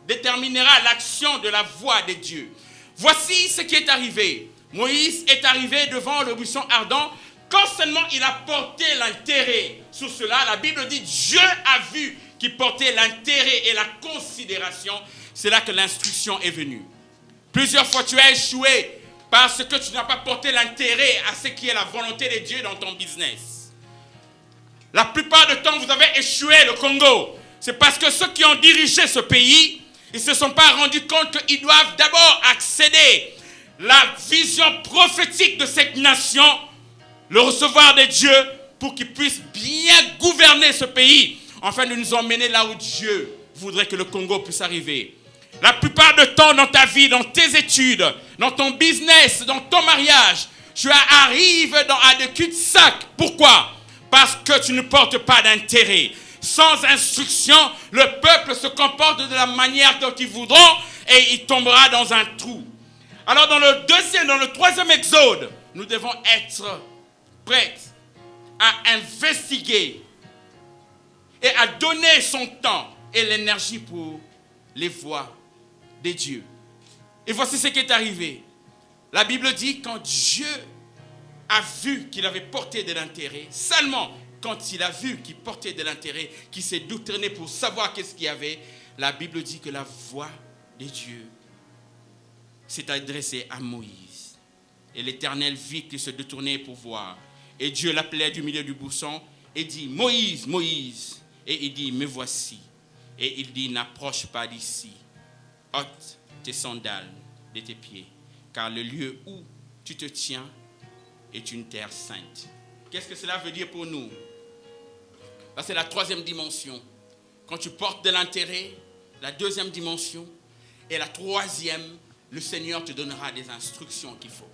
déterminera l'action de la voix de Dieu. Voici ce qui est arrivé. Moïse est arrivé devant le buisson ardent. Quand seulement il a porté l'intérêt sur cela, la Bible dit Dieu a vu qu'il portait l'intérêt et la considération. C'est là que l'instruction est venue. Plusieurs fois tu as échoué parce que tu n'as pas porté l'intérêt à ce qui est la volonté de Dieu dans ton business. La plupart du temps, vous avez échoué le Congo. C'est parce que ceux qui ont dirigé ce pays, ils ne se sont pas rendus compte qu'ils doivent d'abord accéder à la vision prophétique de cette nation, le recevoir de Dieu pour qu'ils puissent bien gouverner ce pays, afin de nous emmener là où Dieu voudrait que le Congo puisse arriver. La plupart du temps dans ta vie, dans tes études, dans ton business, dans ton mariage, tu arrives à des cul-de-sac. Pourquoi? Parce que tu ne portes pas d'intérêt. Sans instruction, le peuple se comporte de la manière dont ils voudront et il tombera dans un trou. Alors dans le 3e Exode, nous devons être prêts à investiguer et à donner son temps et l'énergie pour les voies de Dieu. Et voici ce qui est arrivé. La Bible dit quand Dieu a vu qu'il avait porté de l'intérêt, seulement quand il a vu qu'il portait de l'intérêt, qu'il s'est détourné pour savoir qu'est-ce qu'il y avait, la Bible dit que la voix de Dieu s'est adressée à Moïse. Et l'Éternel vit qu'il se détournait pour voir. Et Dieu l'appelait du milieu du buisson et dit, Moïse, Moïse. Et il dit, me voici. Et il dit, n'approche pas d'ici. Ôte tes sandales, de tes pieds, car le lieu où tu te tiens est une terre sainte. Qu'est-ce que cela veut dire pour nous? Ça, c'est la troisième dimension. Quand tu portes de l'intérêt, la deuxième dimension, et la troisième, le Seigneur te donnera des instructions qu'il faut.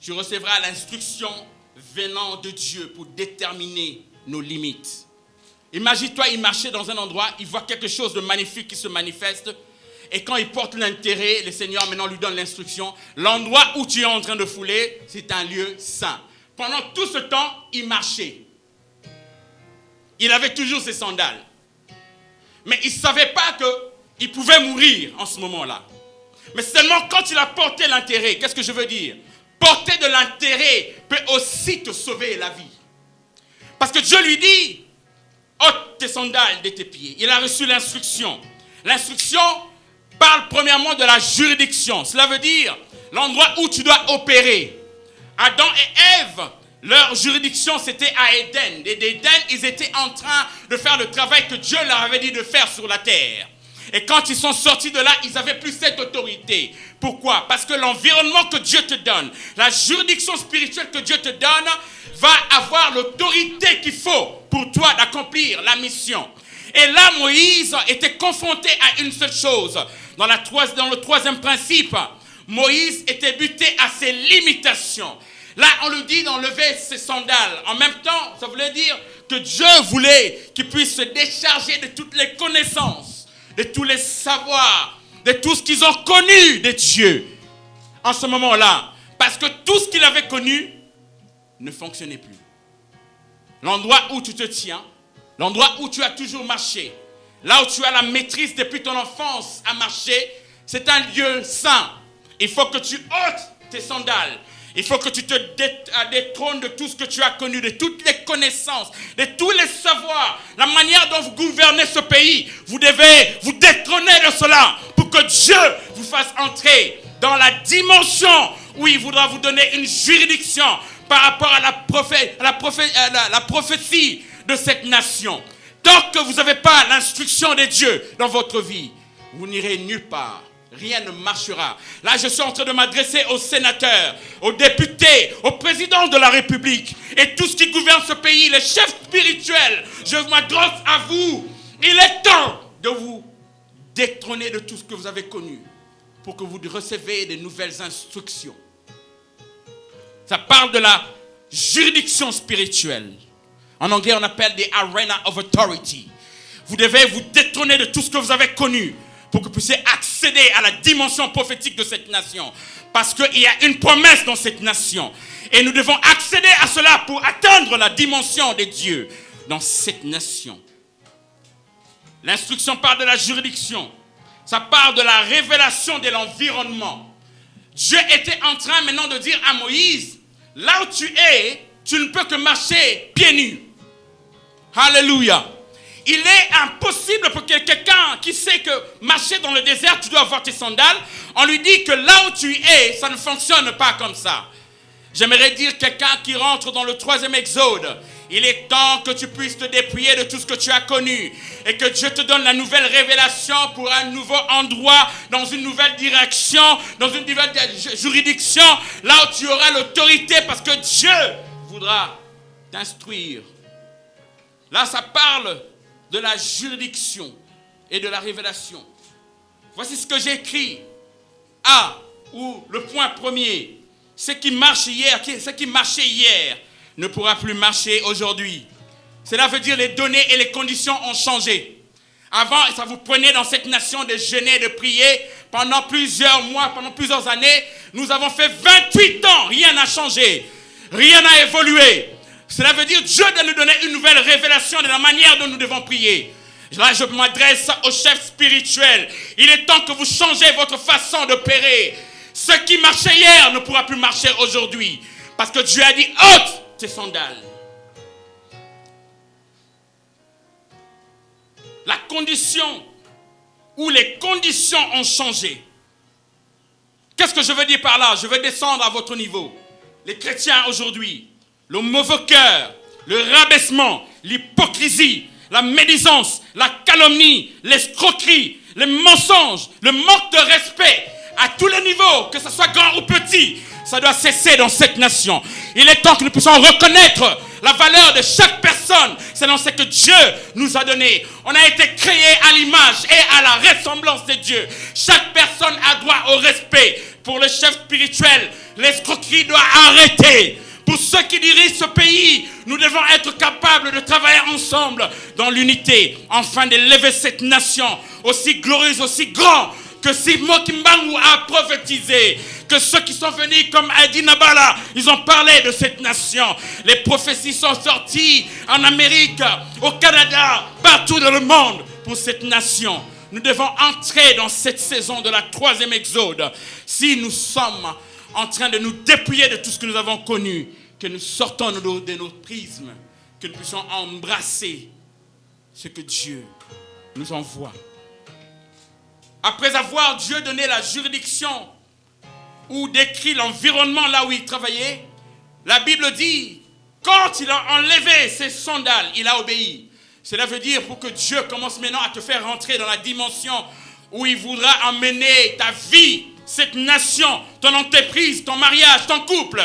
Tu recevras l'instruction venant de Dieu pour déterminer nos limites. Imagine-toi, il marchait dans un endroit, il voit quelque chose de magnifique qui se manifeste, et quand il porte l'intérêt, le Seigneur maintenant lui donne l'instruction. L'endroit où tu es en train de fouler, c'est un lieu saint. Pendant tout ce temps, il marchait. Il avait toujours ses sandales. Mais il ne savait pas qu'il pouvait mourir en ce moment-là. Mais seulement quand il a porté l'intérêt, qu'est-ce que je veux dire? Porter de l'intérêt peut aussi te sauver la vie. Parce que Dieu lui dit, ôte tes sandales de tes pieds. Il a reçu l'instruction. L'instruction parle premièrement de la juridiction. Cela veut dire l'endroit où tu dois opérer. Adam et Ève, leur juridiction c'était à Éden. Et d'Éden, ils étaient en train de faire le travail que Dieu leur avait dit de faire sur la terre. Et quand ils sont sortis de là, ils n'avaient plus cette autorité. Pourquoi? Parce que l'environnement que Dieu te donne, la juridiction spirituelle que Dieu te donne, va avoir l'autorité qu'il faut pour toi d'accomplir la mission. Et là, Moïse était confronté à une seule chose. Dans le troisième principe, Moïse était buté à ses limitations. Là, on lui dit d'enlever ses sandales. En même temps, ça voulait dire que Dieu voulait qu'il puisse se décharger de toutes les connaissances, de tous les savoirs, de tout ce qu'ils ont connu de Dieu en ce moment-là. Parce que tout ce qu'il avait connu ne fonctionnait plus. L'endroit où tu te tiens, l'endroit où tu as toujours marché, là où tu as la maîtrise depuis ton enfance à marcher, c'est un lieu saint. Il faut que tu ôtes tes sandales. Il faut que tu te détrônes de tout ce que tu as connu, de toutes les connaissances, de tous les savoirs, la manière dont vous gouvernez ce pays. Vous devez vous détrôner de cela pour que Dieu vous fasse entrer dans la dimension où il voudra vous donner une juridiction par rapport à la prophétie de cette nation. Tant que vous n'avez pas l'instruction de Dieu dans votre vie, vous n'irez nulle part. Rien ne marchera. Là, je suis en train de m'adresser aux sénateurs, aux députés, au président de la République et tout ce qui gouverne ce pays, les chefs spirituels. Je m'adresse à vous. Il est temps de vous détrôner de tout ce que vous avez connu pour que vous receviez de nouvelles instructions. Ça parle de la juridiction spirituelle. En anglais, on appelle des arena of authority. Vous devez vous détrôner de tout ce que vous avez connu pour que vous puissiez accéder à la dimension prophétique de cette nation. Parce qu'il y a une promesse dans cette nation. Et nous devons accéder à cela pour atteindre la dimension de Dieu dans cette nation. L'instruction parle de la juridiction. Ça parle de la révélation de l'environnement. Dieu était en train maintenant de dire à Moïse, là où tu es, tu ne peux que marcher pieds nus. Alléluia. Il est impossible pour quelqu'un qui sait que marcher dans le désert, tu dois avoir tes sandales. On lui dit que là où tu es, ça ne fonctionne pas comme ça. J'aimerais dire quelqu'un qui rentre dans le 3e exode. Il est temps que tu puisses te dépouiller de tout ce que tu as connu. Et que Dieu te donne la nouvelle révélation pour un nouveau endroit, dans une nouvelle direction, dans une nouvelle juridiction. Là où tu auras l'autorité parce que Dieu voudra t'instruire. Là, ça parle de la juridiction et de la révélation. Voici ce que j'ai écrit. Ou le point premier. Ce qui marchait hier ne pourra plus marcher aujourd'hui. Cela veut dire les données et les conditions ont changé. Avant, ça vous prenait dans cette nation de jeûner, de prier pendant plusieurs mois, pendant plusieurs années. Nous avons fait 28 ans, rien n'a changé, rien n'a évolué. Cela veut dire Dieu doit nous donner une nouvelle révélation de la manière dont nous devons prier. Là, je m'adresse aux chefs spirituels. Il est temps que vous changez votre façon d'opérer. Ce qui marchait hier ne pourra plus marcher aujourd'hui. Parce que Dieu a dit, ôte tes sandales. La condition ou les conditions ont changé. Qu'est-ce que je veux dire par là? Je veux descendre à votre niveau. Les chrétiens aujourd'hui, le mauvais cœur, le rabaissement, l'hypocrisie, la médisance, la calomnie, l'escroquerie, les mensonges, le manque de respect à tous les niveaux, que ce soit grand ou petit, ça doit cesser dans cette nation. Il est temps que nous puissions reconnaître la valeur de chaque personne selon ce que Dieu nous a donné. On a été créé à l'image et à la ressemblance de Dieu. Chaque personne a droit au respect. Pour le chef spirituel, l'escroquerie doit arrêter. Pour ceux qui dirigent ce pays, nous devons être capables de travailler ensemble dans l'unité, afin d'élever cette nation aussi glorieuse, aussi grande que Simon Kimbangu a prophétisé. Que ceux qui sont venus comme Adi Nabala, ils ont parlé de cette nation. Les prophéties sont sorties en Amérique, au Canada, partout dans le monde pour cette nation. Nous devons entrer dans cette saison de la 3e exode. Si nous sommes en train de nous dépouiller de tout ce que nous avons connu, que nous sortons de nos prismes, que nous puissions embrasser ce que Dieu nous envoie. Après avoir Dieu donné la juridiction ou décrit l'environnement là où il travaillait, la Bible dit, quand il a enlevé ses sandales, il a obéi. Cela veut dire pour que Dieu commence maintenant à te faire rentrer dans la dimension où il voudra emmener ta vie, cette nation, ton entreprise, ton mariage, ton couple.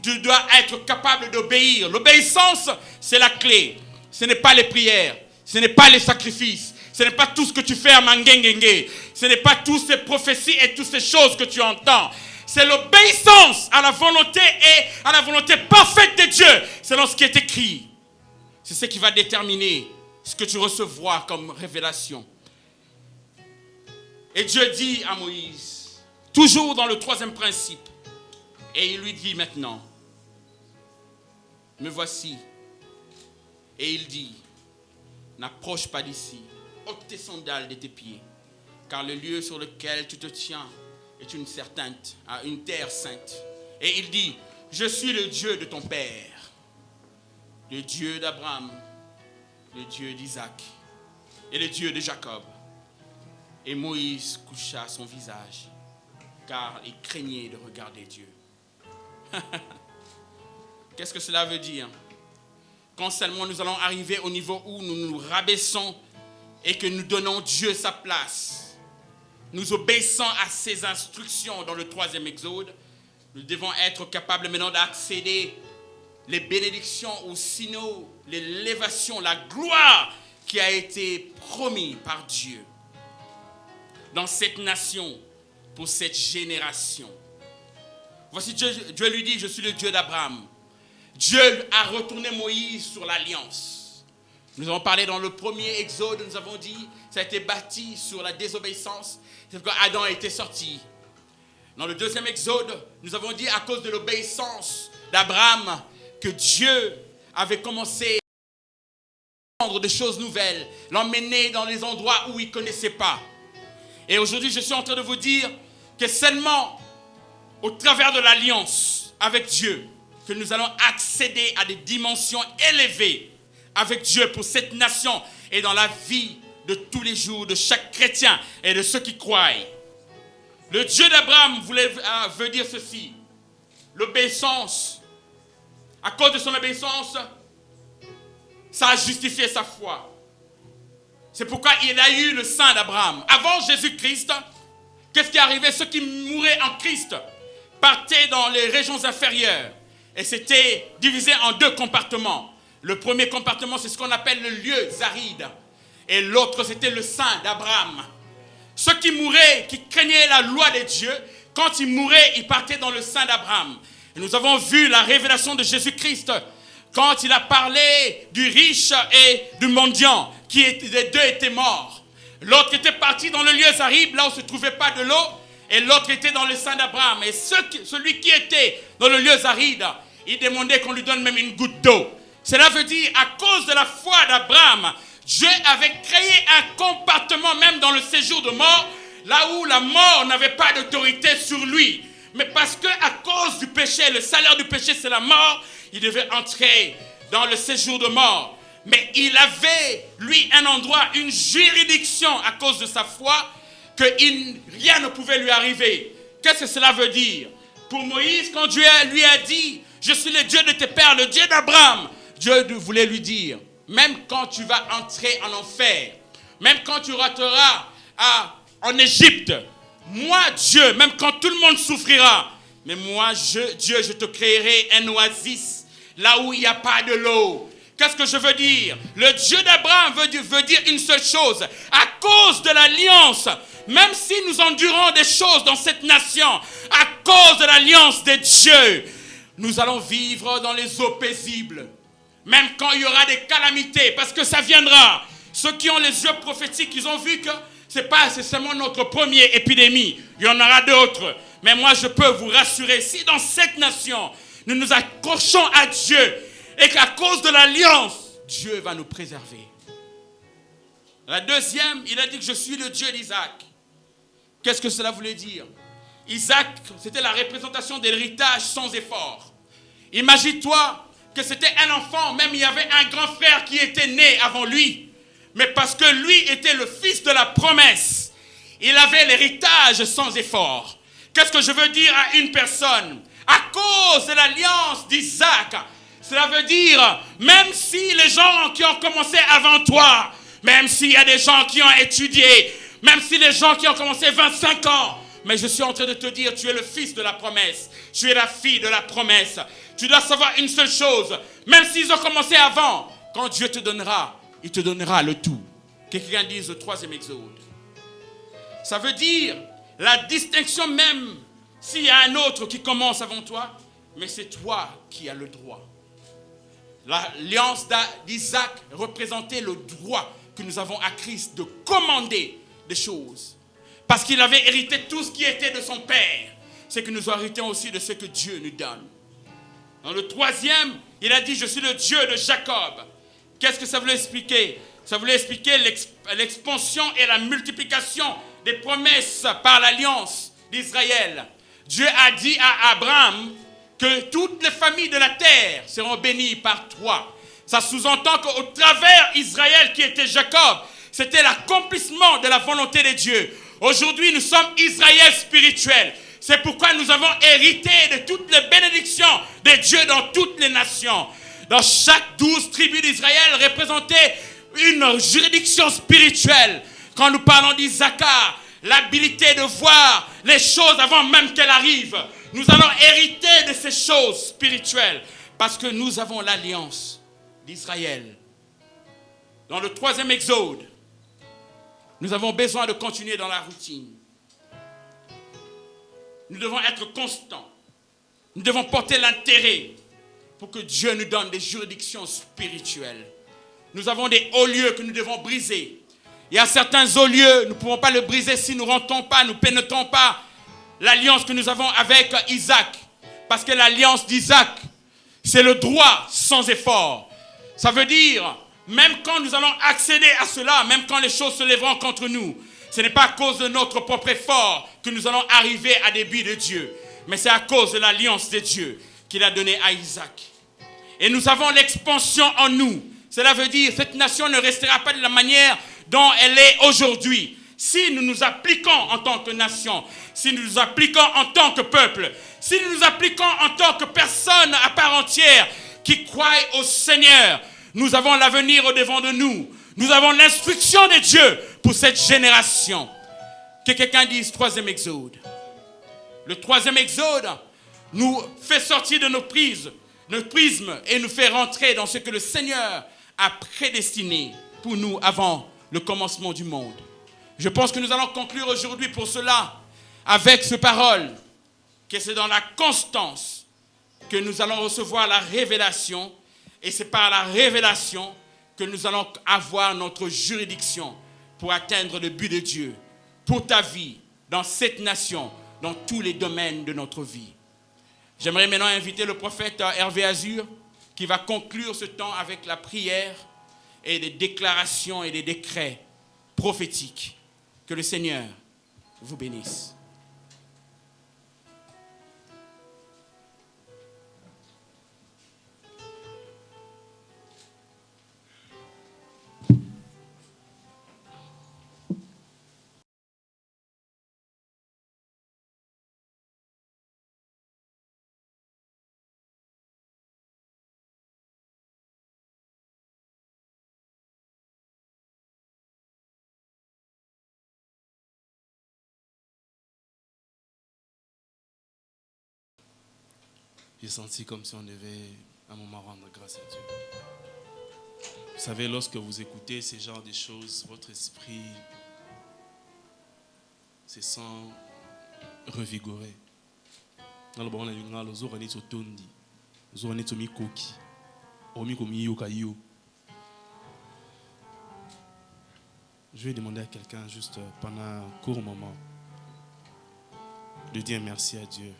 Tu dois être capable d'obéir. L'obéissance, c'est la clé. Ce n'est pas les prières, ce n'est pas les sacrifices, ce n'est pas tout ce que tu fais à Mangengenge, ce n'est pas toutes ces prophéties et toutes ces choses que tu entends. C'est l'obéissance à la volonté et à la volonté parfaite de Dieu, selon ce qui est écrit. C'est ce qui va déterminer ce que tu recevras comme révélation. Et Dieu dit à Moïse, toujours dans le 3e principe, et il lui dit maintenant, me voici. Et il dit, n'approche pas d'ici, ôte tes sandales de tes pieds, car le lieu sur lequel tu te tiens est une terre sainte. Et il dit, je suis le Dieu de ton père, le Dieu d'Abraham, le Dieu d'Isaac et le Dieu de Jacob. Et Moïse coucha son visage, car il craignait de regarder Dieu. Qu'est-ce que cela veut dire? Quand seulement nous allons arriver au niveau où nous nous rabaissons et que nous donnons Dieu sa place, nous obéissons à ses instructions dans le 3e exode, nous devons être capables maintenant d'accéder les bénédictions ou sinon l'élévation, la gloire qui a été promise par Dieu dans cette nation pour cette génération. Voici Dieu lui dit, je suis le Dieu d'Abraham. Dieu a retourné Moïse sur l'alliance. Nous avons parlé dans le premier exode, nous avons dit, ça a été bâti sur la désobéissance. C'est pourquoi Adam a été sorti. Dans le 2e exode, nous avons dit à cause de l'obéissance d'Abraham que Dieu avait commencé à apprendre des choses nouvelles, l'emmener dans les endroits où il ne connaissait pas. Et aujourd'hui, je suis en train de vous dire que seulement au travers de l'alliance avec Dieu, que nous allons accéder à des dimensions élevées avec Dieu pour cette nation et dans la vie de tous les jours de chaque chrétien et de ceux qui croient. Le Dieu d'Abraham veut dire ceci, l'obéissance. À cause de son obéissance, ça a justifié sa foi. C'est pourquoi il a eu le sang d'Abraham. Avant Jésus-Christ, qu'est-ce qui arrivait? Ceux qui mouraient en Christ partaient dans les régions inférieures. Et c'était divisé en 2 compartiments. Le premier compartiment, c'est ce qu'on appelle le lieu aride. Et l'autre, c'était le sang d'Abraham. Ceux qui mouraient, qui craignaient la loi de Dieu, quand ils mouraient, ils partaient dans le sang d'Abraham. Et nous avons vu la révélation de Jésus-Christ quand il a parlé du riche et du mendiant, les 2 étaient morts. L'autre était parti dans le lieu aride, là où ne se trouvait pas de l'eau, et l'autre était dans le sang d'Abraham. Et celui qui était dans le lieu aride, il demandait qu'on lui donne même une goutte d'eau. Cela veut dire, à cause de la foi d'Abraham, Dieu avait créé un compartiment même dans le séjour de mort, là où la mort n'avait pas d'autorité sur lui. Mais parce qu'à cause du péché, le salaire du péché c'est la mort, il devait entrer dans le séjour de mort. Mais il avait, lui, un endroit, une juridiction à cause de sa foi, que rien ne pouvait lui arriver. Qu'est-ce que cela veut dire? Pour Moïse, quand Dieu lui a dit, je suis le Dieu de tes pères, le Dieu d'Abraham, Dieu voulait lui dire, même quand tu vas entrer en enfer, même quand tu rateras en Égypte. Moi, Dieu, même quand tout le monde souffrira, mais moi, Dieu, je te créerai un oasis, là où il n'y a pas de l'eau. Qu'est-ce que je veux dire? Le Dieu d'Abraham veut dire une seule chose. À cause de l'alliance, même si nous endurons des choses dans cette nation, à cause de l'alliance de Dieu, nous allons vivre dans les eaux paisibles. Même quand il y aura des calamités, parce que ça viendra. Ceux qui ont les yeux prophétiques, ils ont vu que c'est seulement notre première épidémie. Il y en aura d'autres. Mais moi, je peux vous rassurer, si dans cette nation, nous nous accrochons à Dieu et qu'à cause de l'alliance, Dieu va nous préserver. La deuxième, il a dit que je suis le Dieu d'Isaac. Qu'est-ce que cela voulait dire? Isaac, c'était la représentation de l'héritage sans effort. Imagine-toi que c'était un enfant, même il y avait un grand frère qui était né avant lui. Mais parce que lui était le fils de la promesse, il avait l'héritage sans effort. Qu'est-ce que je veux dire à une personne? À cause de l'alliance d'Isaac, cela veut dire, même si les gens qui ont commencé avant toi, même s'il y a des gens qui ont étudié, même si les gens qui ont commencé 25 ans, mais je suis en train de te dire, tu es le fils de la promesse, tu es la fille de la promesse. Tu dois savoir une seule chose, même s'ils ont commencé avant, quand Dieu te donnera, il te donnera le tout. Quelqu'un dise le troisième exode. Ça veut dire la distinction même s'il y a un autre qui commence avant toi, mais c'est toi qui as le droit. L'alliance d'Isaac représentait le droit que nous avons à Christ de commander des choses. Parce qu'il avait hérité tout ce qui était de son père. C'est que nous héritons aussi de ce que Dieu nous donne. Dans le troisième, il a dit, je suis le Dieu de Jacob. Qu'est-ce que ça voulait expliquer? Ça voulait expliquer l'expansion et la multiplication des promesses par l'alliance d'Israël. Dieu a dit à Abraham que toutes les familles de la terre seront bénies par toi. Ça sous-entend qu'au travers Israël qui était Jacob, c'était l'accomplissement de la volonté de Dieu. Aujourd'hui, nous sommes Israël spirituel. C'est pourquoi nous avons hérité de toutes les bénédictions de Dieu dans toutes les nations. Dans chaque 12 tribus d'Israël représentait une juridiction spirituelle. Quand nous parlons d'Issachar, l'habilité de voir les choses avant même qu'elles arrivent. Nous allons hériter de ces choses spirituelles parce que nous avons l'alliance d'Israël. Dans le troisième exode, nous avons besoin de continuer dans la routine. Nous devons être constants. Nous devons porter l'intérêt pour que Dieu nous donne des juridictions spirituelles. Nous avons des hauts lieux que nous devons briser. Il y a certains hauts lieux, nous ne pouvons pas le briser si nous ne rentrons pas, nous ne pénétrons pas l'alliance que nous avons avec Isaac. Parce que l'alliance d'Isaac, c'est le droit sans effort. Ça veut dire, même quand nous allons accéder à cela, même quand les choses se lèveront contre nous, ce n'est pas à cause de notre propre effort que nous allons arriver à des buts de Dieu. Mais c'est à cause de l'alliance de Dieu qu'il a donnée à Isaac. Et nous avons l'expansion en nous. Cela veut dire que cette nation ne restera pas de la manière dont elle est aujourd'hui. Si nous nous appliquons en tant que nation, si nous nous appliquons en tant que peuple, si nous nous appliquons en tant que personne à part entière qui croit au Seigneur, nous avons l'avenir au-devant de nous. Nous avons l'instruction de Dieu pour cette génération. Que quelqu'un dise troisième exode. Le troisième exode nous fait sortir de nos prismes et nous fait rentrer dans ce que le Seigneur a prédestiné pour nous avant le commencement du monde. Je pense que nous allons conclure aujourd'hui pour cela avec cette parole, que c'est dans la constance que nous allons recevoir la révélation, et c'est par la révélation que nous allons avoir notre juridiction pour atteindre le but de Dieu, pour ta vie, dans cette nation, dans tous les domaines de notre vie. J'aimerais maintenant inviter le prophète Hervé Azur, qui va conclure ce temps avec la prière et des déclarations et des décrets prophétiques. Que le Seigneur vous bénisse. j'ai senti comme si on devait un moment rendre grâce à Dieu. Vous savez, lorsque vous écoutez ce genre de choses, votre esprit se sent revigoré. Dans le bon, on a dit, je vais demander à quelqu'un juste pendant un court moment de dire merci à Dieu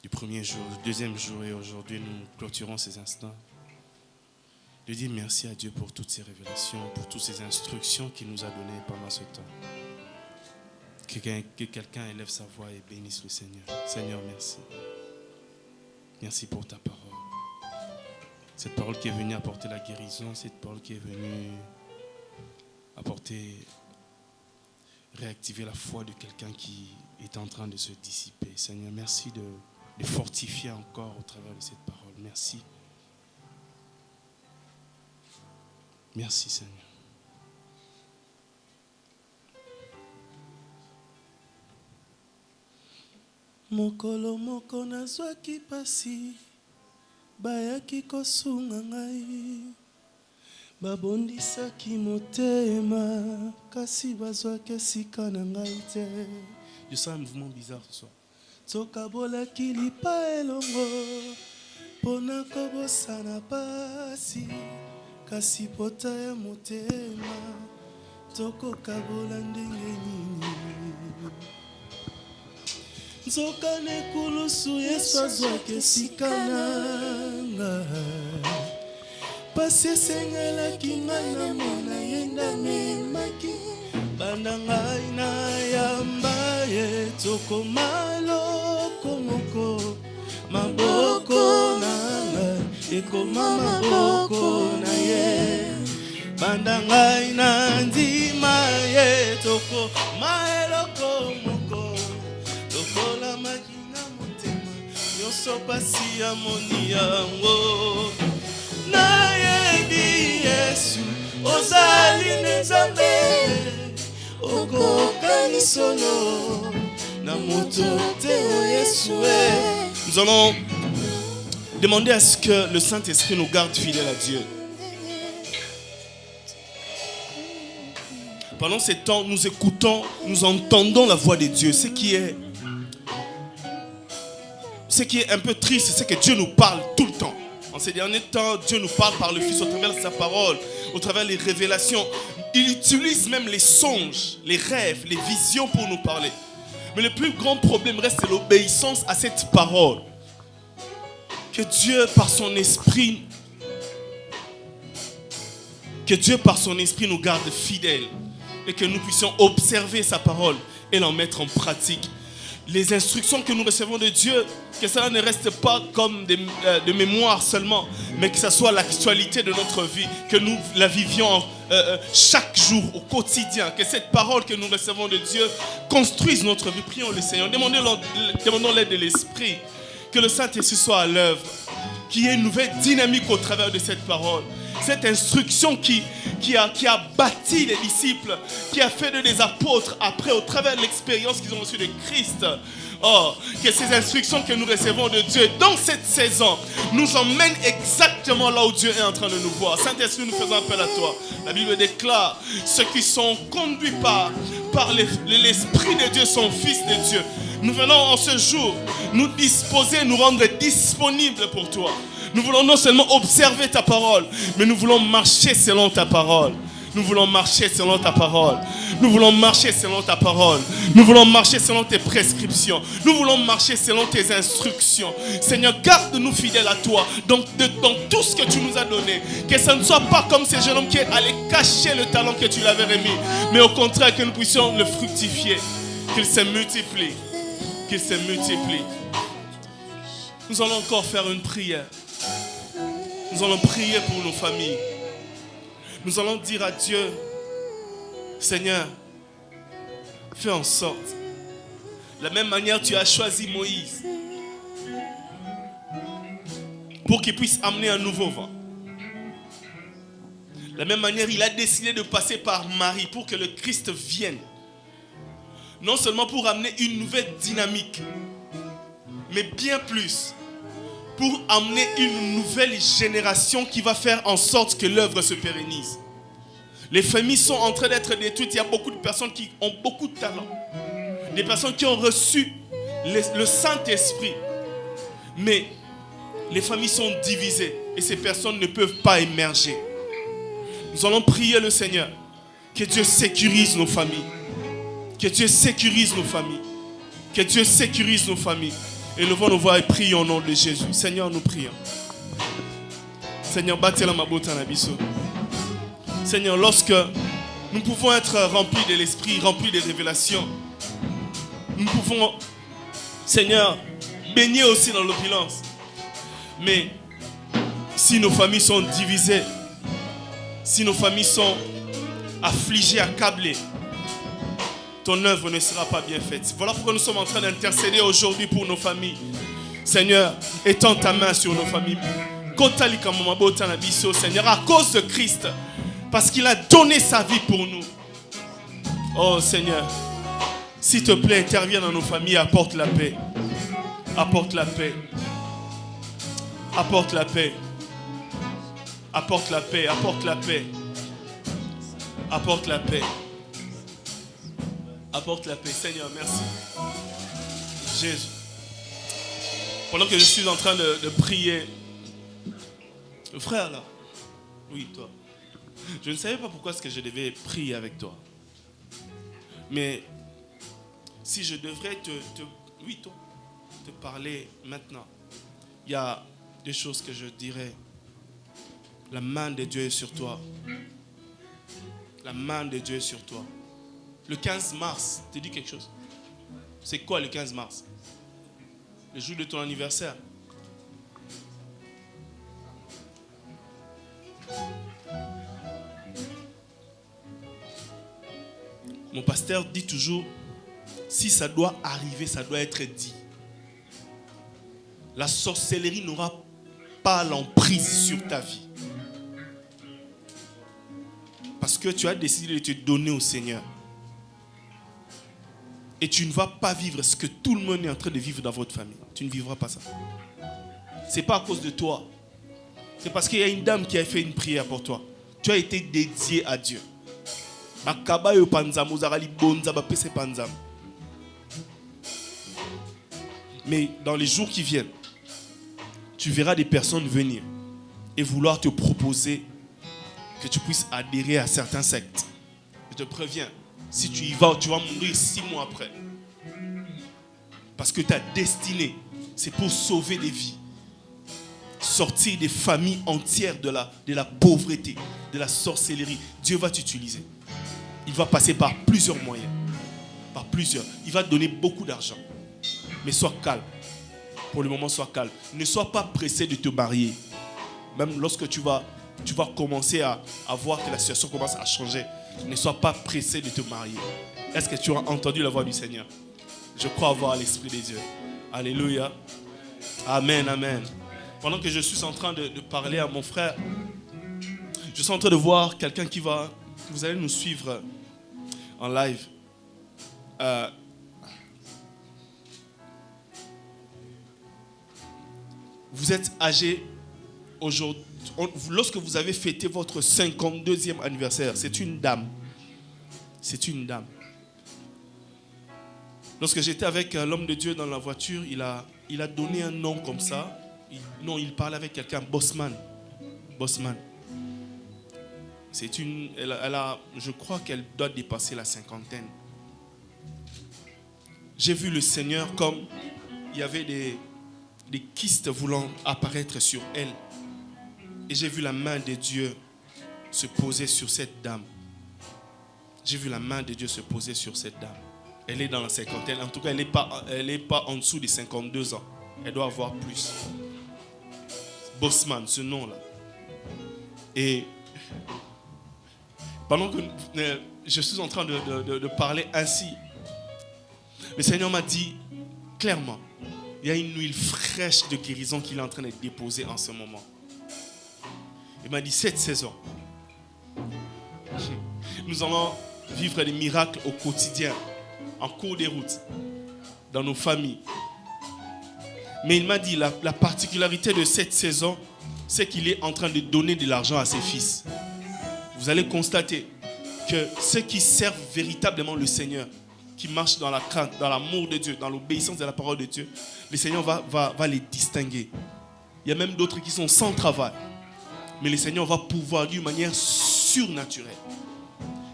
du premier jour, du deuxième jour et aujourd'hui nous clôturons ces instants. De dire merci à Dieu pour toutes ces révélations, pour toutes ces instructions qu'il nous a données pendant ce temps. Que quelqu'un élève sa voix et bénisse le Seigneur. Seigneur, merci. Merci pour ta parole. Cette parole qui est venue apporter la guérison, cette parole qui est venue apporter, réactiver la foi de quelqu'un qui est en train de se dissiper. Seigneur, merci de fortifier encore au travers de cette parole. Merci. Merci Seigneur. Mokolo moko nazwaki pasi bayaki kosunga ngai babondisaki motema kasi bazwaki esika na ngai te. Je sens un mouvement bizarre ce soir. Tokabolaki lipa elongo pona kobosana pasi kasi pota ya motema tokokabola ndenge nini. Nzoka nekulusu Yesu azwaki esika nanga pasi esengelaki ngai na mona yenda memaki banda ngai na yamba ye tokoma loko moko maboko nanga ekoma maboko na ye banda ngai na ndima ye tokoma eloko moko tokola makina motema nyonso pasi ya moni yango nayebi Yesu ozali ne Nzambe okokani solo na moto te o Yesu. Nous allons demander à ce que le Saint-Esprit nous garde fidèles à Dieu. Pendant ces temps, nous écoutons, nous entendons la voix de Dieu. Ce qui est un peu triste, c'est que Dieu nous parle tout le temps. En ces derniers temps, Dieu nous parle par le Fils au travers de sa parole, au travers des révélations. Il utilise même les songes, les rêves, les visions pour nous parler. Mais le plus grand problème reste l'obéissance à cette parole. Que Dieu par son esprit nous garde fidèles et que nous puissions observer sa parole et l'en mettre en pratique. Les instructions que nous recevons de Dieu, que cela ne reste pas comme de mémoire seulement, mais que ça soit l'actualité de notre vie, que nous la vivions chaque jour, au quotidien, que cette parole que nous recevons de Dieu construise notre vie. Prions le Seigneur, demandons l'aide de l'Esprit, que le Saint-Esprit soit à l'œuvre, qu'il y ait une nouvelle dynamique au travers de cette parole. Cette instruction qui a bâti les disciples, qui a fait d'eux des apôtres après au travers de l'expérience qu'ils ont reçue de Christ. Oh, que ces instructions que nous recevons de Dieu dans cette saison nous emmènent exactement là où Dieu est en train de nous voir. Saint-Esprit, nous faisons appel à toi. La Bible déclare, ceux qui sont conduits par l'Esprit de Dieu sont fils de Dieu. Nous venons en ce jour nous disposer, nous rendre disponibles pour toi. Nous voulons non seulement observer ta parole, mais nous voulons marcher selon ta parole. Nous voulons marcher selon ta parole. Nous voulons marcher selon ta parole. Nous voulons marcher selon tes prescriptions. Nous voulons marcher selon tes instructions. Seigneur, garde-nous fidèles à toi dans tout ce que tu nous as donné. Que ça ne soit pas comme ces jeunes hommes qui allaient cacher le talent que tu l'avais remis, mais au contraire que nous puissions le fructifier. Qu'il se multiplie. Qu'il se multiplie. Nous allons encore faire une prière. Nous allons prier pour nos familles. Nous allons dire à Dieu, Seigneur, fais en sorte, de la même manière tu as choisi Moïse, pour qu'il puisse amener un nouveau vent. De la même manière, il a décidé de passer par Marie pour que le Christ vienne. Non seulement pour amener une nouvelle dynamique, mais bien plus, pour amener une nouvelle génération qui va faire en sorte que l'œuvre se pérennise. Les familles sont en train d'être détruites. Il y a beaucoup de personnes qui ont beaucoup de talent. Des personnes qui ont reçu le Saint-Esprit. Mais les familles sont divisées et ces personnes ne peuvent pas émerger. Nous allons prier le Seigneur. Que Dieu sécurise nos familles. Que Dieu sécurise nos familles. Que Dieu sécurise nos familles. Et levons nos voix et prions au nom de Jésus. Seigneur, nous prions. Seigneur, bâtis-la ma beauté en abisso. Seigneur, lorsque nous pouvons être remplis de l'Esprit, remplis de révélations, nous pouvons, Seigneur, baigner aussi dans l'opulence. Mais si nos familles sont divisées, si nos familles sont affligées, accablées, ton œuvre ne sera pas bien faite. Voilà pourquoi nous sommes en train d'intercéder aujourd'hui pour nos familles. Seigneur, étends ta main sur nos familles. Seigneur, à cause de Christ, parce qu'il a donné sa vie pour nous. Oh Seigneur, s'il te plaît, interviens dans nos familles, apporte la paix. Apporte la paix. Apporte la paix. Apporte la paix. Apporte la paix. Apporte la paix. Apporte la paix. Seigneur, merci. Jésus. Pendant que je suis en train de prier, le frère là, oui, toi. Je ne savais pas pourquoi est-ce que je devais prier avec toi. Mais si je devrais te parler maintenant, il y a des choses que je dirais. La main de Dieu est sur toi. La main de Dieu est sur toi. Le 15 mars, tu dis quelque chose? C'est quoi le 15 mars? Le jour de ton anniversaire. Mon pasteur dit toujours, si ça doit arriver, ça doit être dit. La sorcellerie n'aura pas l'emprise sur ta vie. Parce que tu as décidé de te donner au Seigneur. Et tu ne vas pas vivre ce que tout le monde est en train de vivre dans votre famille. Tu ne vivras pas ça. Ce n'est pas à cause de toi. C'est parce qu'il y a une dame qui a fait une prière pour toi. Tu as été dédié à Dieu. Mais dans les jours qui viennent, tu verras des personnes venir et vouloir te proposer que tu puisses adhérer à certains sectes. Je te préviens, si tu y vas, tu vas mourir 6 mois après. Parce que ta destinée, c'est pour sauver des vies. Sortir des familles entières de la pauvreté, de la sorcellerie. Dieu va t'utiliser. Il va passer par plusieurs moyens. Par plusieurs. Il va te donner beaucoup d'argent. Mais sois calme. Pour le moment, sois calme. Ne sois pas pressé de te marier. Même lorsque tu vas commencer à voir que la situation commence à changer. Ne sois pas pressé de te marier. Est-ce que tu as entendu la voix du Seigneur? Je crois avoir l'Esprit de Dieu. Alléluia. Amen, amen. Pendant que je suis en train de parler à mon frère, je suis en train de voir quelqu'un qui va... Vous allez nous suivre en live. Vous êtes âgé aujourd'hui. Lorsque vous avez fêté votre 52e anniversaire, c'est une dame. C'est une dame. Lorsque j'étais avec l'homme de Dieu dans la voiture, il a donné un nom comme ça. Il parlait avec quelqu'un, Bossman. Bossman. Je crois qu'elle doit dépasser la 50aine. J'ai vu le Seigneur comme il y avait des kystes voulant apparaître sur elle. Et j'ai vu la main de Dieu se poser sur cette dame. J'ai vu la main de Dieu se poser sur cette dame. Elle est dans la 50aine. En tout cas, elle n'est pas en dessous des 52 ans. Elle doit avoir plus. Bossman, ce nom-là. Et pendant que je suis en train de parler ainsi, le Seigneur m'a dit clairement, il y a une huile fraîche de guérison qu'il est en train de déposer en ce moment. Il m'a dit, cette saison, nous allons vivre des miracles au quotidien, en cours des routes, dans nos familles. Mais il m'a dit, la particularité de cette saison, c'est qu'il est en train de donner de l'argent à ses fils. Vous allez constater que ceux qui servent véritablement le Seigneur, qui marchent dans la crainte, dans l'amour de Dieu, dans l'obéissance de la parole de Dieu, le Seigneur va les distinguer. Il y a même d'autres qui sont sans travail. Mais le Seigneur va pouvoir d'une manière surnaturelle.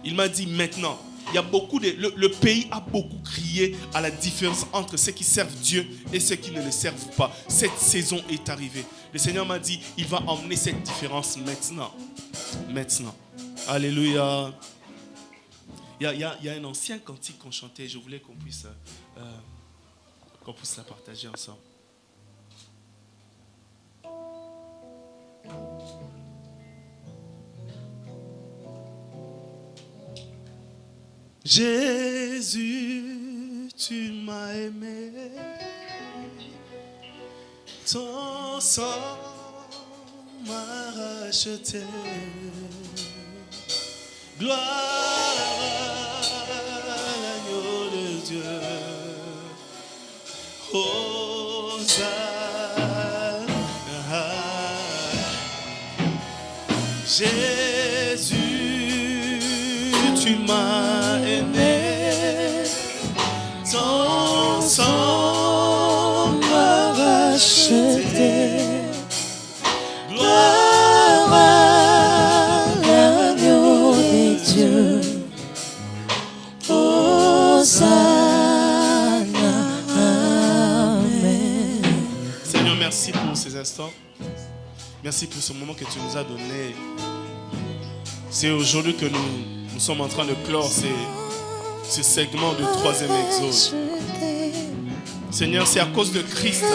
Il m'a dit maintenant, il y a le pays a beaucoup crié à la différence entre ceux qui servent Dieu et ceux qui ne le servent pas. Cette saison est arrivée. Le Seigneur m'a dit, il va emmener cette différence maintenant. Maintenant. Alléluia. Il y a un ancien cantique qu'on chantait. Je voulais qu'on puisse la partager ensemble. Jésus, tu m'as aimé, ton sang m'a racheté. Gloire à l'agneau de Dieu. Hosanna. Jésus, tu m'as aimé, ton sang m'a racheté. Gloire à l'agneau de Dieu. Hosanna. Amen. Seigneur, merci pour ces instants. Merci pour ce moment que tu nous as donné. C'est aujourd'hui que nous sommes en train de clore ce segment de 3e exode. Seigneur, c'est à cause de Christ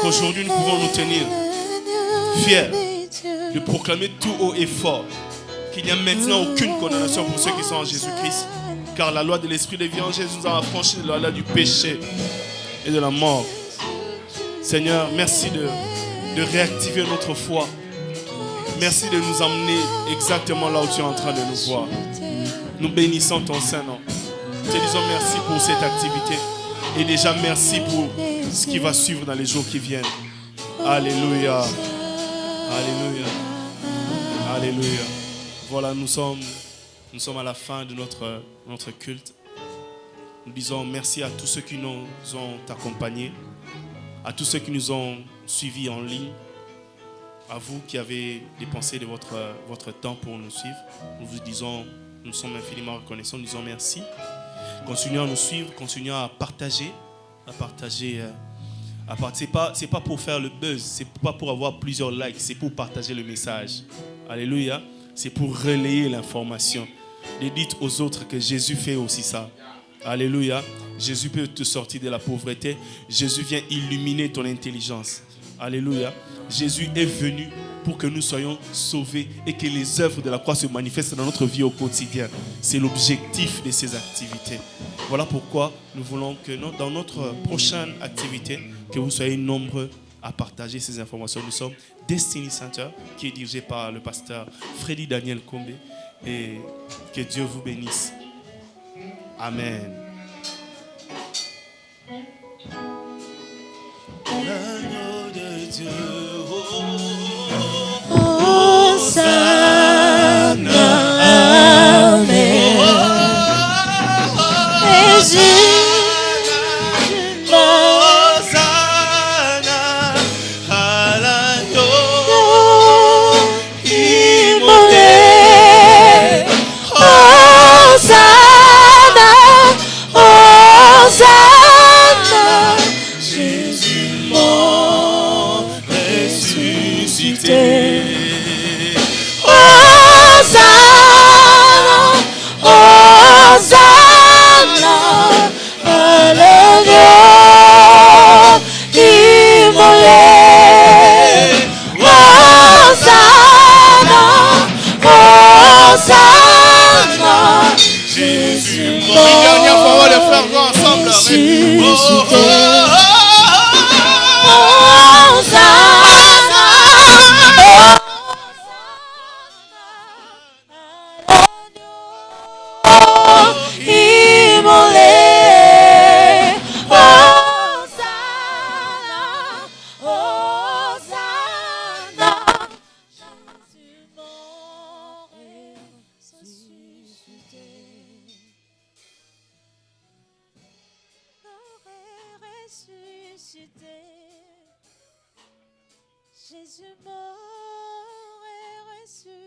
qu'aujourd'hui nous pouvons nous tenir fiers de proclamer tout haut et fort qu'il n'y a maintenant aucune condamnation pour ceux qui sont en Jésus-Christ. Car la loi de l'Esprit de vie en Jésus nous a affranchis de la loi du péché et de la mort. Seigneur, merci de réactiver notre foi. Merci de nous emmener exactement là où tu es en train de nous voir. Nous bénissons ton Saint-Nom. Te disons merci pour cette activité. Et déjà merci pour ce qui va suivre dans les jours qui viennent. Alléluia. Alléluia. Alléluia. Voilà, nous sommes à la fin de notre culte. Nous disons merci à tous ceux qui nous ont accompagnés, à tous ceux qui nous ont suivis en ligne, à vous qui avez dépensé de votre temps pour nous suivre. Nous vous disons, nous sommes infiniment reconnaissants, nous disons merci. Continuons à nous suivre, continuons à partager. C'est pas pour faire le buzz, c'est pas pour avoir plusieurs likes, c'est pour partager le message. Alléluia. C'est pour relayer l'information. Et dites aux autres que Jésus fait aussi ça. Alléluia. Jésus peut te sortir de la pauvreté. Jésus vient illuminer ton intelligence. Alléluia. Jésus est venu pour que nous soyons sauvés et que les œuvres de la croix se manifestent dans notre vie au quotidien. C'est l'objectif de ces activités. Voilà pourquoi nous voulons que dans notre prochaine activité, que vous soyez nombreux à partager ces informations. Nous sommes Destiny Center, qui est dirigé par le pasteur Freddy Daniel Kombe. Et que Dieu vous bénisse. Amen. L'agneau de Dieu. Hosanna. Amen. Jésus. Hosanna, Jésus mort. ressuscité. Jésus mort et ressuscité.